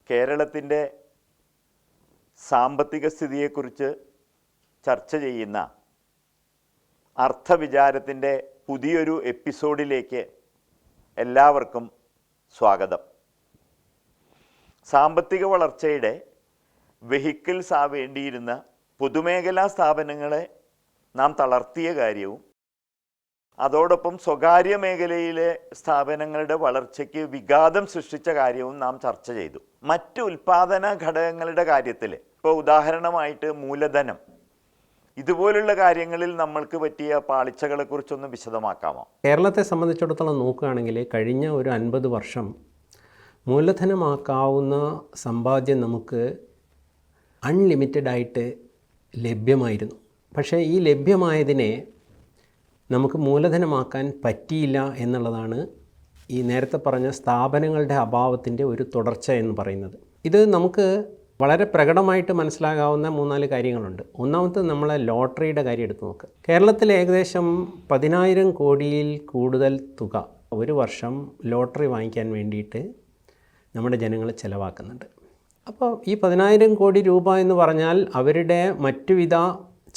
കേരളത്തിൻ്റെ സാമ്പത്തിക സ്ഥിതിയെക്കുറിച്ച് ചർച്ച ചെയ്യുന്ന അർത്ഥവിചാരത്തിൻ്റെ പുതിയൊരു എപ്പിസോഡിലേക്ക് എല്ലാവർക്കും സ്വാഗതം. സാമ്പത്തിക വളർച്ചയുടെ വെഹിക്കിൾസ് ആവേണ്ടിയിരുന്ന പൊതുമേഖലാ സ്ഥാപനങ്ങളെ നാം തളർത്തിയ കാര്യവും അതോടൊപ്പം സ്വകാര്യ മേഖലയിലെ സ്ഥാപനങ്ങളുടെ വളർച്ചയ്ക്ക് വിഘാതം സൃഷ്ടിച്ച കാര്യവും നാം ചർച്ച ചെയ്തു. മറ്റ് ഉൽപാദന ഘടകങ്ങളുടെ കാര്യത്തിൽ ഇപ്പോൾ ഉദാഹരണമായിട്ട് മൂലധനം, ഇതുപോലുള്ള കാര്യങ്ങളിൽ നമ്മൾക്ക് പറ്റിയ പാളിച്ചകളെക്കുറിച്ചൊന്ന് വിശദമാക്കാമോ? കേരളത്തെ സംബന്ധിച്ചിടത്തോളം നോക്കുകയാണെങ്കിൽ കഴിഞ്ഞ ഒരു 50 വർഷം മൂലധനമാക്കാവുന്ന സമ്പാദ്യം നമുക്ക് അൺലിമിറ്റഡായിട്ട് ലഭ്യമായിരുന്നു. പക്ഷേ ഈ ലഭ്യമായതിനെ നമുക്ക് മൂലധനമാക്കാൻ പറ്റിയില്ല എന്നുള്ളതാണ് ഈ നേരത്തെ പറഞ്ഞ സ്ഥാപനങ്ങളുടെ അഭാവത്തിൻ്റെ ഒരു തുടർച്ച എന്ന് പറയുന്നത്. ഇത് നമുക്ക് വളരെ പ്രകടമായിട്ട് മനസ്സിലാകാവുന്ന 3-4 കാര്യങ്ങളുണ്ട്. ഒന്നാമത്തെ നമ്മളെ ലോട്ടറിയുടെ കാര്യം എടുത്ത് നോക്കുക. കേരളത്തിൽ ഏകദേശം 10,000 കോടിയിൽ കൂടുതൽ തുക ഒരു വർഷം ലോട്ടറി വാങ്ങിക്കാൻ വേണ്ടിയിട്ട് നമ്മുടെ ജനങ്ങൾ ചിലവാക്കുന്നുണ്ട്. അപ്പോൾ ഈ 10,000 കോടി രൂപ എന്ന് പറഞ്ഞാൽ അവരുടെ മറ്റുവിധ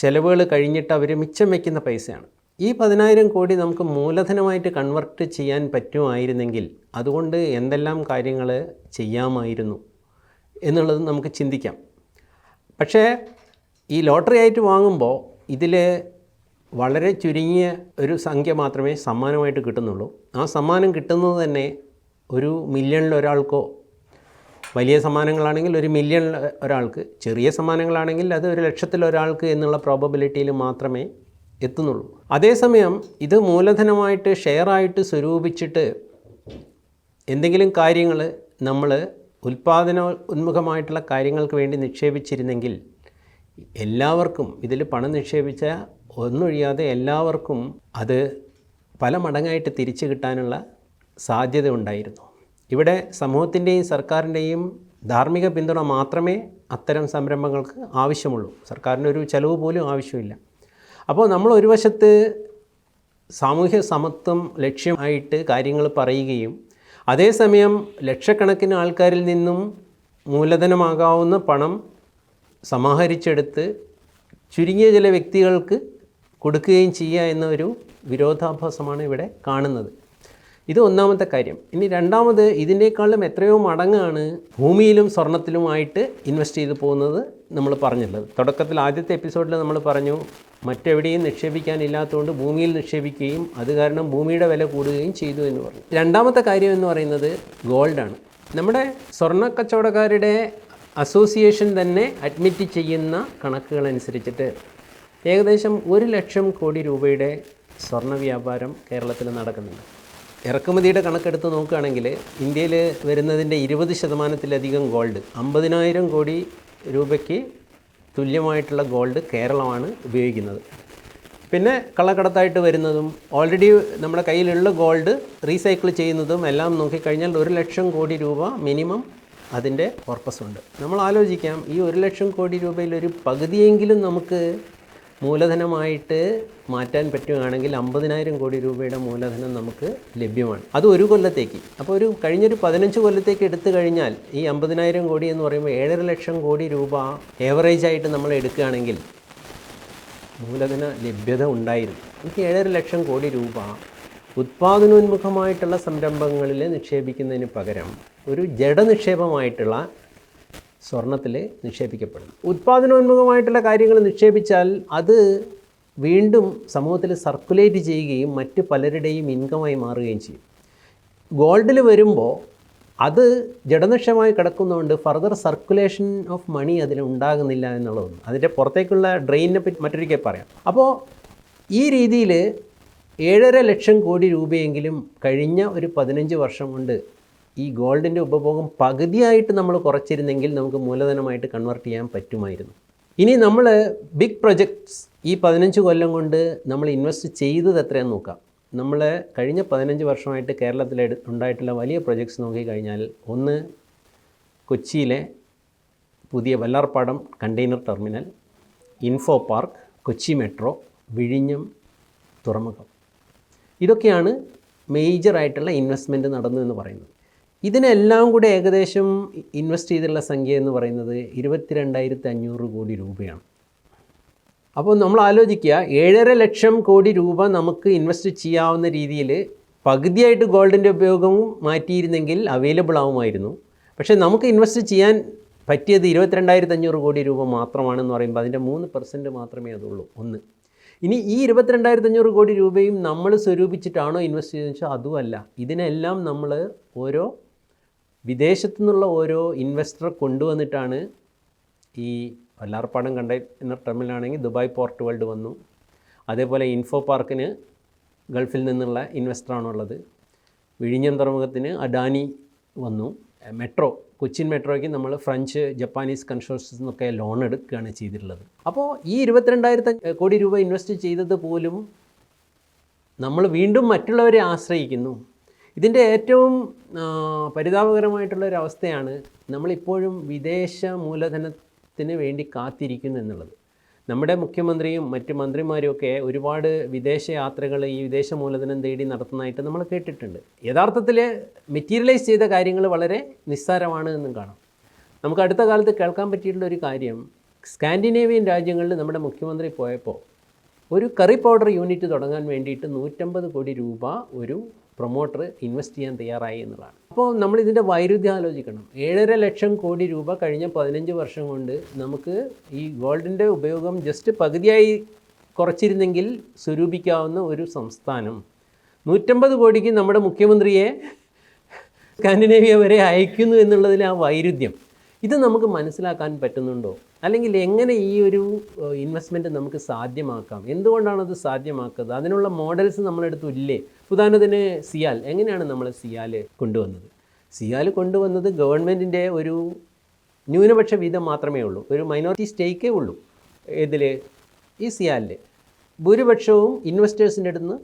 ചിലവുകൾ കഴിഞ്ഞിട്ട് അവർ മിച്ചം വയ്ക്കുന്ന പൈസയാണ്. ഈ 10,000 കോടി നമുക്ക് മൂലധനമായിട്ട് കൺവെർട്ട് ചെയ്യാൻ പറ്റുമായിരുന്നെങ്കിൽ അതുകൊണ്ട് എന്തെല്ലാം കാര്യങ്ങൾ ചെയ്യാമായിരുന്നു എന്നുള്ളത് നമുക്ക് ചിന്തിക്കാം. പക്ഷേ ഈ ലോട്ടറി ആയിട്ട് വാങ്ങുമ്പോൾ ഇതിൽ വളരെ ചുരുങ്ങിയ ഒരു സംഖ്യ മാത്രമേ സമ്മാനമായിട്ട് കിട്ടുന്നുള്ളൂ. ആ സമ്മാനം കിട്ടുന്നത് തന്നെ ഒരു മില്യണിൽ ഒരാൾക്കോ, വലിയ സമ്മാനങ്ങളാണെങ്കിൽ 1 മില്യൺ ഒരാൾക്ക്, ചെറിയ സമ്മാനങ്ങളാണെങ്കിൽ അത് 1,00,000 ഒരാൾക്ക് എന്നുള്ള പ്രോബബിലിറ്റിയിൽ മാത്രമേ എത്തുന്നുള്ളൂ. അതേസമയം ഇത് മൂലധനമായിട്ട് ഷെയറായിട്ട് സ്വരൂപിച്ചിട്ട് എന്തെങ്കിലും കാര്യങ്ങൾ നമ്മൾ ഉൽപ്പാദന ഉന്മുഖമായിട്ടുള്ള കാര്യങ്ങൾക്ക് വേണ്ടി നിക്ഷേപിച്ചിരുന്നെങ്കിൽ എല്ലാവർക്കും ഇതിൽ പണം നിക്ഷേപിച്ച ഒന്നൊഴിയാതെ എല്ലാവർക്കും അത് പല മടങ്ങായിട്ട് തിരിച്ചു കിട്ടാനുള്ള സാധ്യത ഉണ്ടായിരുന്നു. ഇവിടെ സമൂഹത്തിൻ്റെയും സർക്കാരിൻ്റെയും ധാർമ്മിക പിന്തുണ മാത്രമേ അത്തരം സംരംഭങ്ങൾക്ക് ആവശ്യമുള്ളൂ. സർക്കാരിൻ്റെ ഒരു ചെലവ് പോലും ആവശ്യമില്ല. അപ്പോൾ നമ്മൾ ഒരു വശത്ത് സാമൂഹ്യ സമത്വം ലക്ഷ്യമായിട്ട് കാര്യങ്ങൾ പറയുകയും അതേസമയം ലക്ഷക്കണക്കിന് ആൾക്കാരിൽ നിന്നും മൂലധനമാകാവുന്ന പണം സമാഹരിച്ചെടുത്ത് ചുരുങ്ങിയ ചില വ്യക്തികൾക്ക് കൊടുക്കുകയും ചെയ്യുക എന്ന ഒരു വിരോധാഭാസമാണ് ഇവിടെ കാണുന്നത്. ഇത് ഒന്നാമത്തെ കാര്യം. ഇനി രണ്ടാമത്, ഇതിനേക്കാളും എത്രയോ മടങ്ങാണ് ഭൂമിയിലും സ്വർണത്തിലുമായിട്ട് ഇൻവെസ്റ്റ് ചെയ്ത് പോകുന്നത് നമ്മൾ പറഞ്ഞിട്ടുള്ളത്. തുടക്കത്തിൽ ആദ്യത്തെ എപ്പിസോഡിൽ നമ്മൾ പറഞ്ഞു മറ്റെവിടെയും നിക്ഷേപിക്കാനില്ലാത്തതുകൊണ്ട് ഭൂമിയിൽ നിക്ഷേപിക്കുകയും അത് കാരണം ഭൂമിയുടെ വില കൂടുകയും ചെയ്തു എന്ന് പറഞ്ഞു. രണ്ടാമത്തെ കാര്യം എന്ന് പറയുന്നത് ഗോൾഡാണ്. നമ്മുടെ സ്വർണ്ണ കച്ചവടക്കാരുടെ അസോസിയേഷൻ തന്നെ അഡ്മിറ്റ് ചെയ്യുന്ന കണക്കുകളനുസരിച്ചിട്ട് ഏകദേശം 1,00,000 കോടി രൂപയുടെ സ്വർണ്ണ വ്യാപാരം കേരളത്തിൽ നടക്കുന്നുണ്ട്. ഇറക്കുമതിയുടെ കണക്കെടുത്ത് നോക്കുകയാണെങ്കിൽ ഇന്ത്യയിൽ വരുന്നതിൻ്റെ 20% ഗോൾഡ്, 50,000 കോടി രൂപയ്ക്ക് തുല്യമായിട്ടുള്ള ഗോൾഡ് കേരളമാണ് ഉപയോഗിക്കുന്നത്. പിന്നെ കള്ളക്കടത്തായിട്ട് വരുന്നതും ഓൾറെഡി നമ്മുടെ കയ്യിലുള്ള ഗോൾഡ് റീസൈക്കിൾ ചെയ്യുന്നതും എല്ലാം നോക്കിക്കഴിഞ്ഞാൽ 1,00,000 കോടി രൂപ മിനിമം അതിൻ്റെ പർപ്പസ് ഉണ്ട്. നമ്മൾ ആലോചിക്കാം, ഈ 1,00,000 കോടി രൂപയിൽ ഒരു പകുതിയെങ്കിലും നമുക്ക് മൂലധനമായിട്ട് മാറ്റാൻ പറ്റുകയാണെങ്കിൽ 50,000 കോടി രൂപയുടെ മൂലധനം നമുക്ക് ലഭ്യമാണ്. അത് ഒരു കൊല്ലത്തേക്ക്. അപ്പോൾ കഴിഞ്ഞൊരു 15 കൊല്ലത്തേക്ക് എടുത്തു കഴിഞ്ഞാൽ ഈ 50,000 കോടി എന്ന് പറയുമ്പോൾ 7,50,000 കോടി രൂപ ഏവറേജായിട്ട് നമ്മൾ എടുക്കുകയാണെങ്കിൽ മൂലധന ലഭ്യത ഉണ്ടായിരുന്നു. എനിക്ക് 7,50,000 കോടി രൂപ ഉത്പാദനോന്മുഖമായിട്ടുള്ള സംരംഭങ്ങളിൽ നിക്ഷേപിക്കുന്നതിന് പകരം ഒരു ജഡനിക്ഷേപമായിട്ടുള്ള സ്വർണത്തിൽ നിക്ഷേപിക്കപ്പെടുന്നു. ഉത്പാദനോന്മുഖമായിട്ടുള്ള കാര്യങ്ങൾ നിക്ഷേപിച്ചാൽ അത് വീണ്ടും സമൂഹത്തിൽ സർക്കുലേറ്റ് ചെയ്യുകയും മറ്റ് പലരുടെയും ഇൻകമായി മാറുകയും ചെയ്യും. ഗോൾഡിൽ വരുമ്പോൾ അത് ജഡനിക്ഷേപമായി കിടക്കുന്നതുകൊണ്ട് ഫർദർ സർക്കുലേഷൻ ഓഫ് മണി അതിൽ ഉണ്ടാകുന്നില്ല എന്നുള്ളതാണ്. അതിൻ്റെ പുറത്തേക്കുള്ള ഡ്രെയിനിനെ പറ്റി മറ്റൊരിക്കൽ പറയാം. അപ്പോൾ ഈ രീതിയിൽ 7,50,000 കോടി രൂപയെങ്കിലും കഴിഞ്ഞ ഒരു 15 വർഷം കൊണ്ട് ഈ ഗോൾഡിൻ്റെ ഉപഭോഗം പകുതിയായിട്ട് നമ്മൾ കുറച്ചിരുന്നെങ്കിൽ നമുക്ക് മൂലധനമായിട്ട് കൺവെർട്ട് ചെയ്യാൻ പറ്റുമായിരുന്നു. ഇനി നമ്മൾ ബിഗ് പ്രൊജക്ട്സ് ഈ 15 കൊല്ലം കൊണ്ട് നമ്മൾ ഇൻവെസ്റ്റ് ചെയ്തത് എത്രയാണെന്ന് നോക്കാം. നമ്മൾ കഴിഞ്ഞ 15 വർഷമായിട്ട് കേരളത്തിൽ ഉണ്ടായിട്ടുള്ള വലിയ പ്രൊജക്ട്സ് നോക്കിക്കഴിഞ്ഞാൽ, ഒന്ന് കൊച്ചിയിലെ പുതിയ Vallarpadam container terminal, info park, Kochi metro, വിഴിഞ്ഞം തുറമുഖം. ഇതൊക്കെയാണ് മേജറായിട്ടുള്ള ഇൻവെസ്റ്റ്മെൻറ്റ് നടന്നു എന്ന് പറയുന്നത്. ഇതിനെല്ലാം കൂടെ ഏകദേശം ഇൻവെസ്റ്റ് ചെയ്തിട്ടുള്ള സംഖ്യ എന്ന് പറയുന്നത് 22,500 കോടി രൂപയാണ്. അപ്പോൾ നമ്മൾ ആലോചിക്കുക, 7.5 ലക്ഷം കോടി രൂപ നമുക്ക് ഇൻവെസ്റ്റ് ചെയ്യാവുന്ന രീതിയിൽ പകുതിയായിട്ട് ഗോൾഡിൻ്റെ ഉപയോഗവും മാറ്റിയിരുന്നെങ്കിൽ അവൈലബിൾ ആവുമായിരുന്നു. പക്ഷേ നമുക്ക് ഇൻവെസ്റ്റ് ചെയ്യാൻ പറ്റിയത് 22,500 കോടി രൂപ മാത്രമാണെന്ന് പറയുമ്പോൾ അതിൻ്റെ 3% മാത്രമേ അതുള്ളൂ. ഒന്ന്, ഇനി ഈ 22,500 കോടി രൂപയും നമ്മൾ സ്വരൂപിച്ചിട്ടാണോ ഇൻവെസ്റ്റ് ചെയ്തതെന്ന് വെച്ചാൽ അതുമല്ല. ഇതിനെല്ലാം നമ്മൾ ഓരോ വിദേശത്തു നിന്നുള്ള ഓരോ ഇൻവെസ്റ്റർ കൊണ്ടുവന്നിട്ടാണ്. ഈ വല്ലാർപാടം കണ്ടെയ്നർ ടെർമിനലാണെങ്കിൽ ദുബായ് പോർട്ട് വേൾഡ് വന്നു. അതേപോലെ ഇൻഫോ പാർക്കിന് ഗൾഫിൽ നിന്നുള്ള ഇൻവെസ്റ്ററാണുള്ളത്. വിഴിഞ്ഞം തുറമുഖത്തിന് അഡാനി വന്നു. മെട്രോ, കൊച്ചിൻ മെട്രോയ്ക്ക് നമ്മൾ ഫ്രഞ്ച് ജപ്പാനീസ് കൺസോർഷ്യത്തിൽ നിന്നൊക്കെ ലോൺ എടുക്കുകയാണ് ചെയ്തിട്ടുള്ളത്. അപ്പോൾ ഈ 22,000 കോടി രൂപ ഇൻവെസ്റ്റ് ചെയ്തത് പോലും നമ്മൾ വീണ്ടും മറ്റുള്ളവരെ ആശ്രയിക്കുന്നു. ഇതിൻ്റെ ഏറ്റവും പരിതാപകരമായിട്ടുള്ളൊരവസ്ഥയാണ് നമ്മളിപ്പോഴും വിദേശ മൂലധനത്തിന് വേണ്ടി കാത്തിരിക്കുന്നു എന്നുള്ളത്. നമ്മുടെ മുഖ്യമന്ത്രിയും മറ്റ് മന്ത്രിമാരുമൊക്കെ ഒരുപാട് വിദേശ യാത്രകൾ ഈ വിദേശ മൂലധനം തേടി നടത്തുന്നതായിട്ട് നമ്മൾ കേട്ടിട്ടുണ്ട്. യഥാർത്ഥത്തിൽ മെറ്റീരിയലൈസ് ചെയ്ത കാര്യങ്ങൾ വളരെ നിസ്സാരമാണ് എന്നും കാണാം. നമുക്ക് അടുത്ത കാലത്ത് കേൾക്കാൻ പറ്റിയിട്ടുള്ള ഒരു കാര്യം, സ്കാൻഡിനേവിയൻ രാജ്യങ്ങളിൽ നമ്മുടെ മുഖ്യമന്ത്രി പോയപ്പോൾ ഒരു കറി പൗഡർ യൂണിറ്റ് തുടങ്ങാൻ വേണ്ടിയിട്ട് 150 കോടി രൂപ ഒരു പ്രൊമോട്ടർ ഇൻവെസ്റ്റ് ചെയ്യാൻ തയ്യാറായി എന്നുള്ളതാണ്. അപ്പോൾ നമ്മളിതിൻ്റെ വൈരുദ്ധ്യം ആലോചിക്കണം. 7.5 ലക്ഷം കോടി രൂപ കഴിഞ്ഞ 15 വർഷം കൊണ്ട് നമുക്ക് ഈ ഗോൾഡിൻ്റെ ഉപയോഗം ജസ്റ്റ് പകുതിയായി കുറച്ചിരുന്നെങ്കിൽ സ്വരൂപിക്കാവുന്ന ഒരു സംസ്ഥാനം 150 കോടിക്ക് നമ്മുടെ മുഖ്യമന്ത്രിയെ സ്കാൻഡിനേവിയ വരെ അയക്കുന്നു എന്നുള്ളതിൽ ആ വൈരുദ്ധ്യം ഇത് നമുക്ക് മനസ്സിലാക്കാൻ പറ്റുന്നുണ്ടോ? അല്ലെങ്കിൽ എങ്ങനെ ഈ ഒരു ഇൻവെസ്റ്റ്മെൻറ്റ് നമുക്ക് സാധ്യമാക്കാം? എന്തുകൊണ്ടാണത് സാധ്യമാക്കുന്നത്? അതിനുള്ള മോഡൽസ് നമ്മളെടുത്ത് ഇല്ലേ? ഉദാഹരണത്തിന് സിയാൽ. എങ്ങനെയാണ് നമ്മൾ സിയാൽ കൊണ്ടുവന്നത്? സിയാൽ കൊണ്ടുവന്നത് ഗവൺമെൻറ്റിൻ്റെ ഒരു ന്യൂനപക്ഷ വീതം മാത്രമേ ഉള്ളൂ, ഒരു മൈനോറിറ്റി സ്റ്റേക്കേ ഉള്ളൂ. ഇതിൽ ഈ സിയാലിൽ ഭൂരിപക്ഷവും ഇൻവെസ്റ്റേഴ്സിൻ്റെ അടുത്ത് നിന്ന്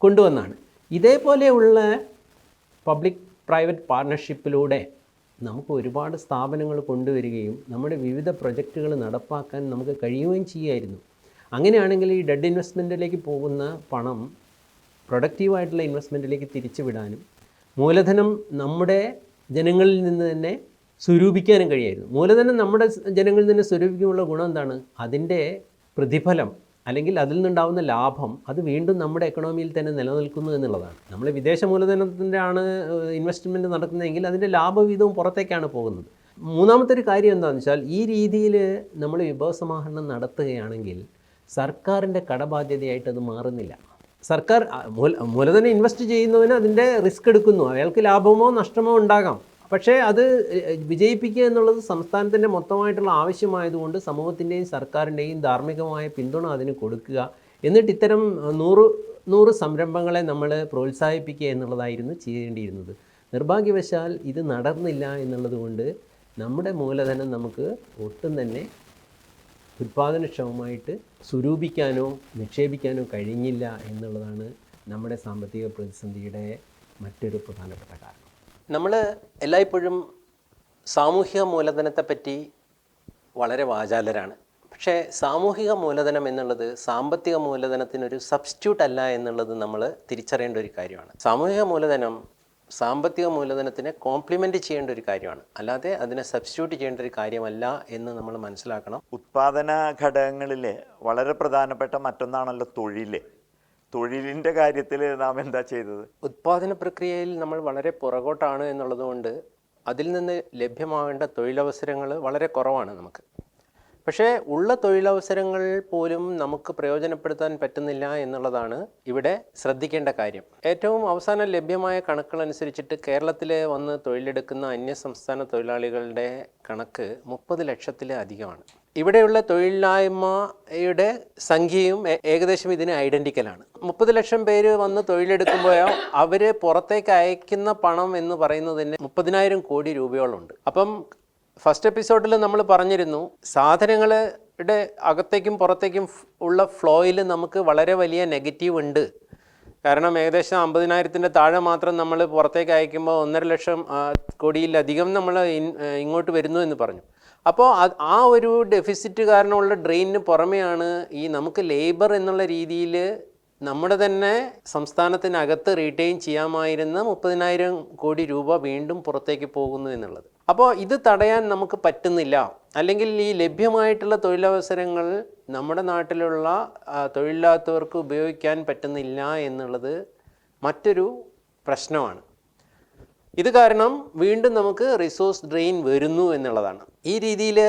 കൊണ്ടുവന്നാണ്. ഇതേപോലെയുള്ള പബ്ലിക് പ്രൈവറ്റ് പാർട്ണർഷിപ്പിലൂടെ നമുക്ക് ഒരുപാട് സ്ഥാപനങ്ങൾ കൊണ്ടുവരികയും നമ്മുടെ വിവിധ പ്രൊജക്റ്റുകൾ നടപ്പാക്കാൻ നമുക്ക് കഴിയുകയും ചെയ്യുമായിരുന്നു. അങ്ങനെയാണെങ്കിൽ ഈ ഡെഡ് ഇൻവെസ്റ്റ്മെൻറ്റിലേക്ക് പോകുന്ന പണം പ്രൊഡക്റ്റീവായിട്ടുള്ള ഇൻവെസ്റ്റ്മെൻറ്റിലേക്ക് തിരിച്ചു വിടാനും മൂലധനം നമ്മുടെ ജനങ്ങളിൽ നിന്ന് തന്നെ സ്വരൂപിക്കാനും കഴിയുമായിരുന്നു. മൂലധനം നമ്മുടെ ജനങ്ങളിൽ നിന്ന് സ്വരൂപിക്കുമ്പോൾ ഗുണം എന്താണ്? അതിൻ്റെ പ്രതിഫലം അല്ലെങ്കിൽ അതിൽ നിന്നുണ്ടാകുന്ന ലാഭം അത് വീണ്ടും നമ്മുടെ എക്കണോമിയിൽ തന്നെ നിലനിൽക്കുന്നു എന്നുള്ളതാണ്. നമ്മൾ വിദേശ മൂലധനത്തിൻ്റെ ആണ് ഇൻവെസ്റ്റ്മെൻറ്റ് നടക്കുന്നതെങ്കിൽ അതിൻ്റെ ലാഭവിഹിതവും പുറത്തേക്കാണ് പോകുന്നത്. മൂന്നാമത്തെ ഒരു കാര്യം എന്താണെന്ന് വെച്ചാൽ, ഈ രീതിയിൽ നമ്മൾ വിഭവസമാഹരണം നടത്തുകയാണെങ്കിൽ സർക്കാരിൻ്റെ കടബാധ്യതയായിട്ട് അത് മാറുന്നില്ല. സർക്കാർ മൂലധനം ഇൻവെസ്റ്റ് ചെയ്യുന്നതിന് അതിൻ്റെ റിസ്ക് എടുക്കുന്നു. അയാൾക്ക് ലാഭമോ നഷ്ടമോ ഉണ്ടാകാം. പക്ഷേ അത് വിജയിപ്പിക്കുക എന്നുള്ളത് സംസ്ഥാനത്തിൻ്റെ മൊത്തമായിട്ടുള്ള ആവശ്യമായതുകൊണ്ട് സമൂഹത്തിൻ്റെയും സർക്കാരിൻ്റെയും ധാർമ്മികമായ പിന്തുണ അതിന് കൊടുക്കുക. എന്നിട്ട് ഇത്തരം 100 സംരംഭങ്ങളെ നമ്മൾ പ്രോത്സാഹിപ്പിക്കുക എന്നുള്ളതായിരുന്നു ചെയ്യേണ്ടിയിരുന്നത്. നിർഭാഗ്യവശാൽ ഇത് നടന്നില്ല എന്നുള്ളത് കൊണ്ട് നമ്മുടെ മൂലധനം നമുക്ക് ഒട്ടും തന്നെ ഉത്പാദനക്ഷമമായിട്ട് സ്വരൂപിക്കാനോ നിക്ഷേപിക്കാനോ കഴിഞ്ഞില്ല എന്നുള്ളതാണ് നമ്മുടെ സാമ്പത്തിക പ്രതിസന്ധിയുടെ മറ്റൊരു പ്രധാനപ്പെട്ട കാരണം. നമ്മൾ എല്ലായ്പ്പോഴും സാമൂഹിക മൂലധനത്തെപ്പറ്റി വളരെ വാചാലരാണ്. പക്ഷേ സാമൂഹിക മൂലധനം എന്നുള്ളത് സാമ്പത്തിക മൂലധനത്തിനൊരു സബ്സ്റ്റിറ്റ്യൂട്ട് അല്ല എന്നുള്ളത് നമ്മൾ തിരിച്ചറിയേണ്ട ഒരു കാര്യമാണ്. സാമൂഹിക മൂലധനം സാമ്പത്തിക മൂലധനത്തിനെ കോംപ്ലിമെൻ്റ് ചെയ്യേണ്ട ഒരു കാര്യമാണ്, അല്ലാതെ അതിനെ സബ്സ്റ്റിറ്റ്യൂട്ട് ചെയ്യേണ്ട ഒരു കാര്യമല്ല എന്ന് നമ്മൾ മനസ്സിലാക്കണം. ഉത്പാദന ഘടകങ്ങളിൽ വളരെ പ്രധാനപ്പെട്ട മറ്റൊന്നാണല്ലോ തൊഴിൽ. തൊഴിലിൻ്റെ കാര്യത്തിൽ നാം എന്താ ചെയ്തത്? ഉത്പാദന പ്രക്രിയയിൽ നമ്മൾ വളരെ പുറകോട്ടാണ് എന്നുള്ളതുകൊണ്ട് അതിൽ നിന്ന് ലഭ്യമാവേണ്ട തൊഴിലവസരങ്ങൾ വളരെ കുറവാണ് നമുക്ക്. പക്ഷേ ഉള്ള തൊഴിലവസരങ്ങൾ പോലും നമുക്ക് പ്രയോജനപ്പെടുത്താൻ പറ്റുന്നില്ല എന്നുള്ളതാണ് ഇവിടെ ശ്രദ്ധിക്കേണ്ട കാര്യം. ഏറ്റവും അവസാനം ലഭ്യമായ കണക്കുകളനുസരിച്ചിട്ട് കേരളത്തിൽ വന്ന് തൊഴിലെടുക്കുന്ന അന്യസംസ്ഥാന തൊഴിലാളികളുടെ കണക്ക് 30 ലക്ഷത്തിലധികമാണ്. ഇവിടെയുള്ള തൊഴിലില്ലായ്മയുടെ സംഖ്യയും ഏകദേശം ഇതിന് ഐഡൻറ്റിക്കലാണ്. 30 ലക്ഷം പേര് വന്ന് തൊഴിലെടുക്കുമ്പോഴോ അവർ പുറത്തേക്ക് അയക്കുന്ന പണം എന്ന് പറയുന്നത് തന്നെ 30,000 കോടി രൂപയോളമുണ്ട്. അപ്പം ഫസ്റ്റ് എപ്പിസോഡിൽ നമ്മൾ പറഞ്ഞിരുന്നു, സാധനങ്ങളുടെ അകത്തേക്കും പുറത്തേക്കും ഉള്ള ഫ്ലോയിൽ നമുക്ക് വളരെ വലിയ നെഗറ്റീവ് ഉണ്ട്. കാരണം ഏകദേശം 50,000-ൻ്റെ താഴെ മാത്രം നമ്മൾ പുറത്തേക്ക് അയക്കുമ്പോൾ 1.5 ലക്ഷം കോടിയിലധികം നമ്മൾ ഇങ്ങോട്ട് വരുന്നു എന്ന് പറഞ്ഞു. അപ്പോൾ ആ ഒരു ഡെഫിസിറ്റ് കാരണമുള്ള ഡ്രെയിനിന് പുറമെയാണ് ഈ നമുക്ക് ലേബർ എന്നുള്ള രീതിയിൽ നമ്മുടെ തന്നെ സംസ്ഥാനത്തിനകത്ത് റീറ്റെയിൻ ചെയ്യാമായിരുന്ന 30,000 കോടി രൂപ വീണ്ടും പുറത്തേക്ക് പോകുന്നു എന്നുള്ളത്. അപ്പോൾ ഇത് തടയാൻ നമുക്ക് പറ്റുന്നില്ല, അല്ലെങ്കിൽ ഈ ലഭ്യമായിട്ടുള്ള തൊഴിലവസരങ്ങൾ നമ്മുടെ നാട്ടിലുള്ള തൊഴിലില്ലാത്തവർക്ക് ഉപയോഗിക്കാൻ പറ്റുന്നില്ല എന്നുള്ളത് മറ്റൊരു പ്രശ്നമാണ്. ഇത് കാരണം വീണ്ടും നമുക്ക് റിസോഴ്സ് ഡ്രെയിൻ വരുന്നു എന്നുള്ളതാണ്. ഈ രീതിയിൽ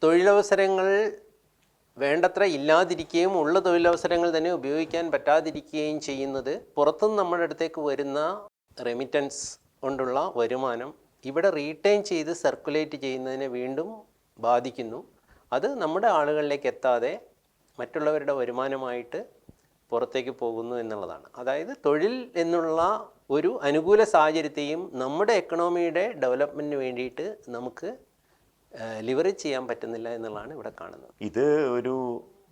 തൊഴിലവസരങ്ങൾ വേണ്ടത്ര ഇല്ലാതിരിക്കുകയും ഉള്ള തൊഴിലവസരങ്ങൾ തന്നെ ഉപയോഗിക്കാൻ പറ്റാതിരിക്കുകയും ചെയ്യുന്നത് പുറത്തുനിന്ന് നമ്മുടെ അടുത്തേക്ക് വരുന്ന റെമിറ്റൻസ് കൊണ്ടുള്ള വരുമാനം ഇവിടെ റീറ്റെയിൻ ചെയ്ത് സർക്കുലേറ്റ് ചെയ്യുന്നതിനെ വീണ്ടും ബാധിക്കുന്നു. അത് നമ്മുടെ ആളുകളിലേക്ക് എത്താതെ മറ്റുള്ളവരുടെ വരുമാനമായിട്ട് പുറത്തേക്ക് പോകുന്നു എന്നുള്ളതാണ്. അതായത് തൊഴിൽ എന്നുള്ള ഒരു അനുകൂല സാഹചര്യത്തെയും നമ്മുടെ എക്കണോമിയുടെ ഡെവലപ്മെൻറ്റിന് വേണ്ടിയിട്ട് നമുക്ക് ലിവറേജ് ചെയ്യാൻ പറ്റുന്നില്ല എന്നുള്ളതാണ് ഇവിടെ കാണുന്നത്. ഇത് ഒരു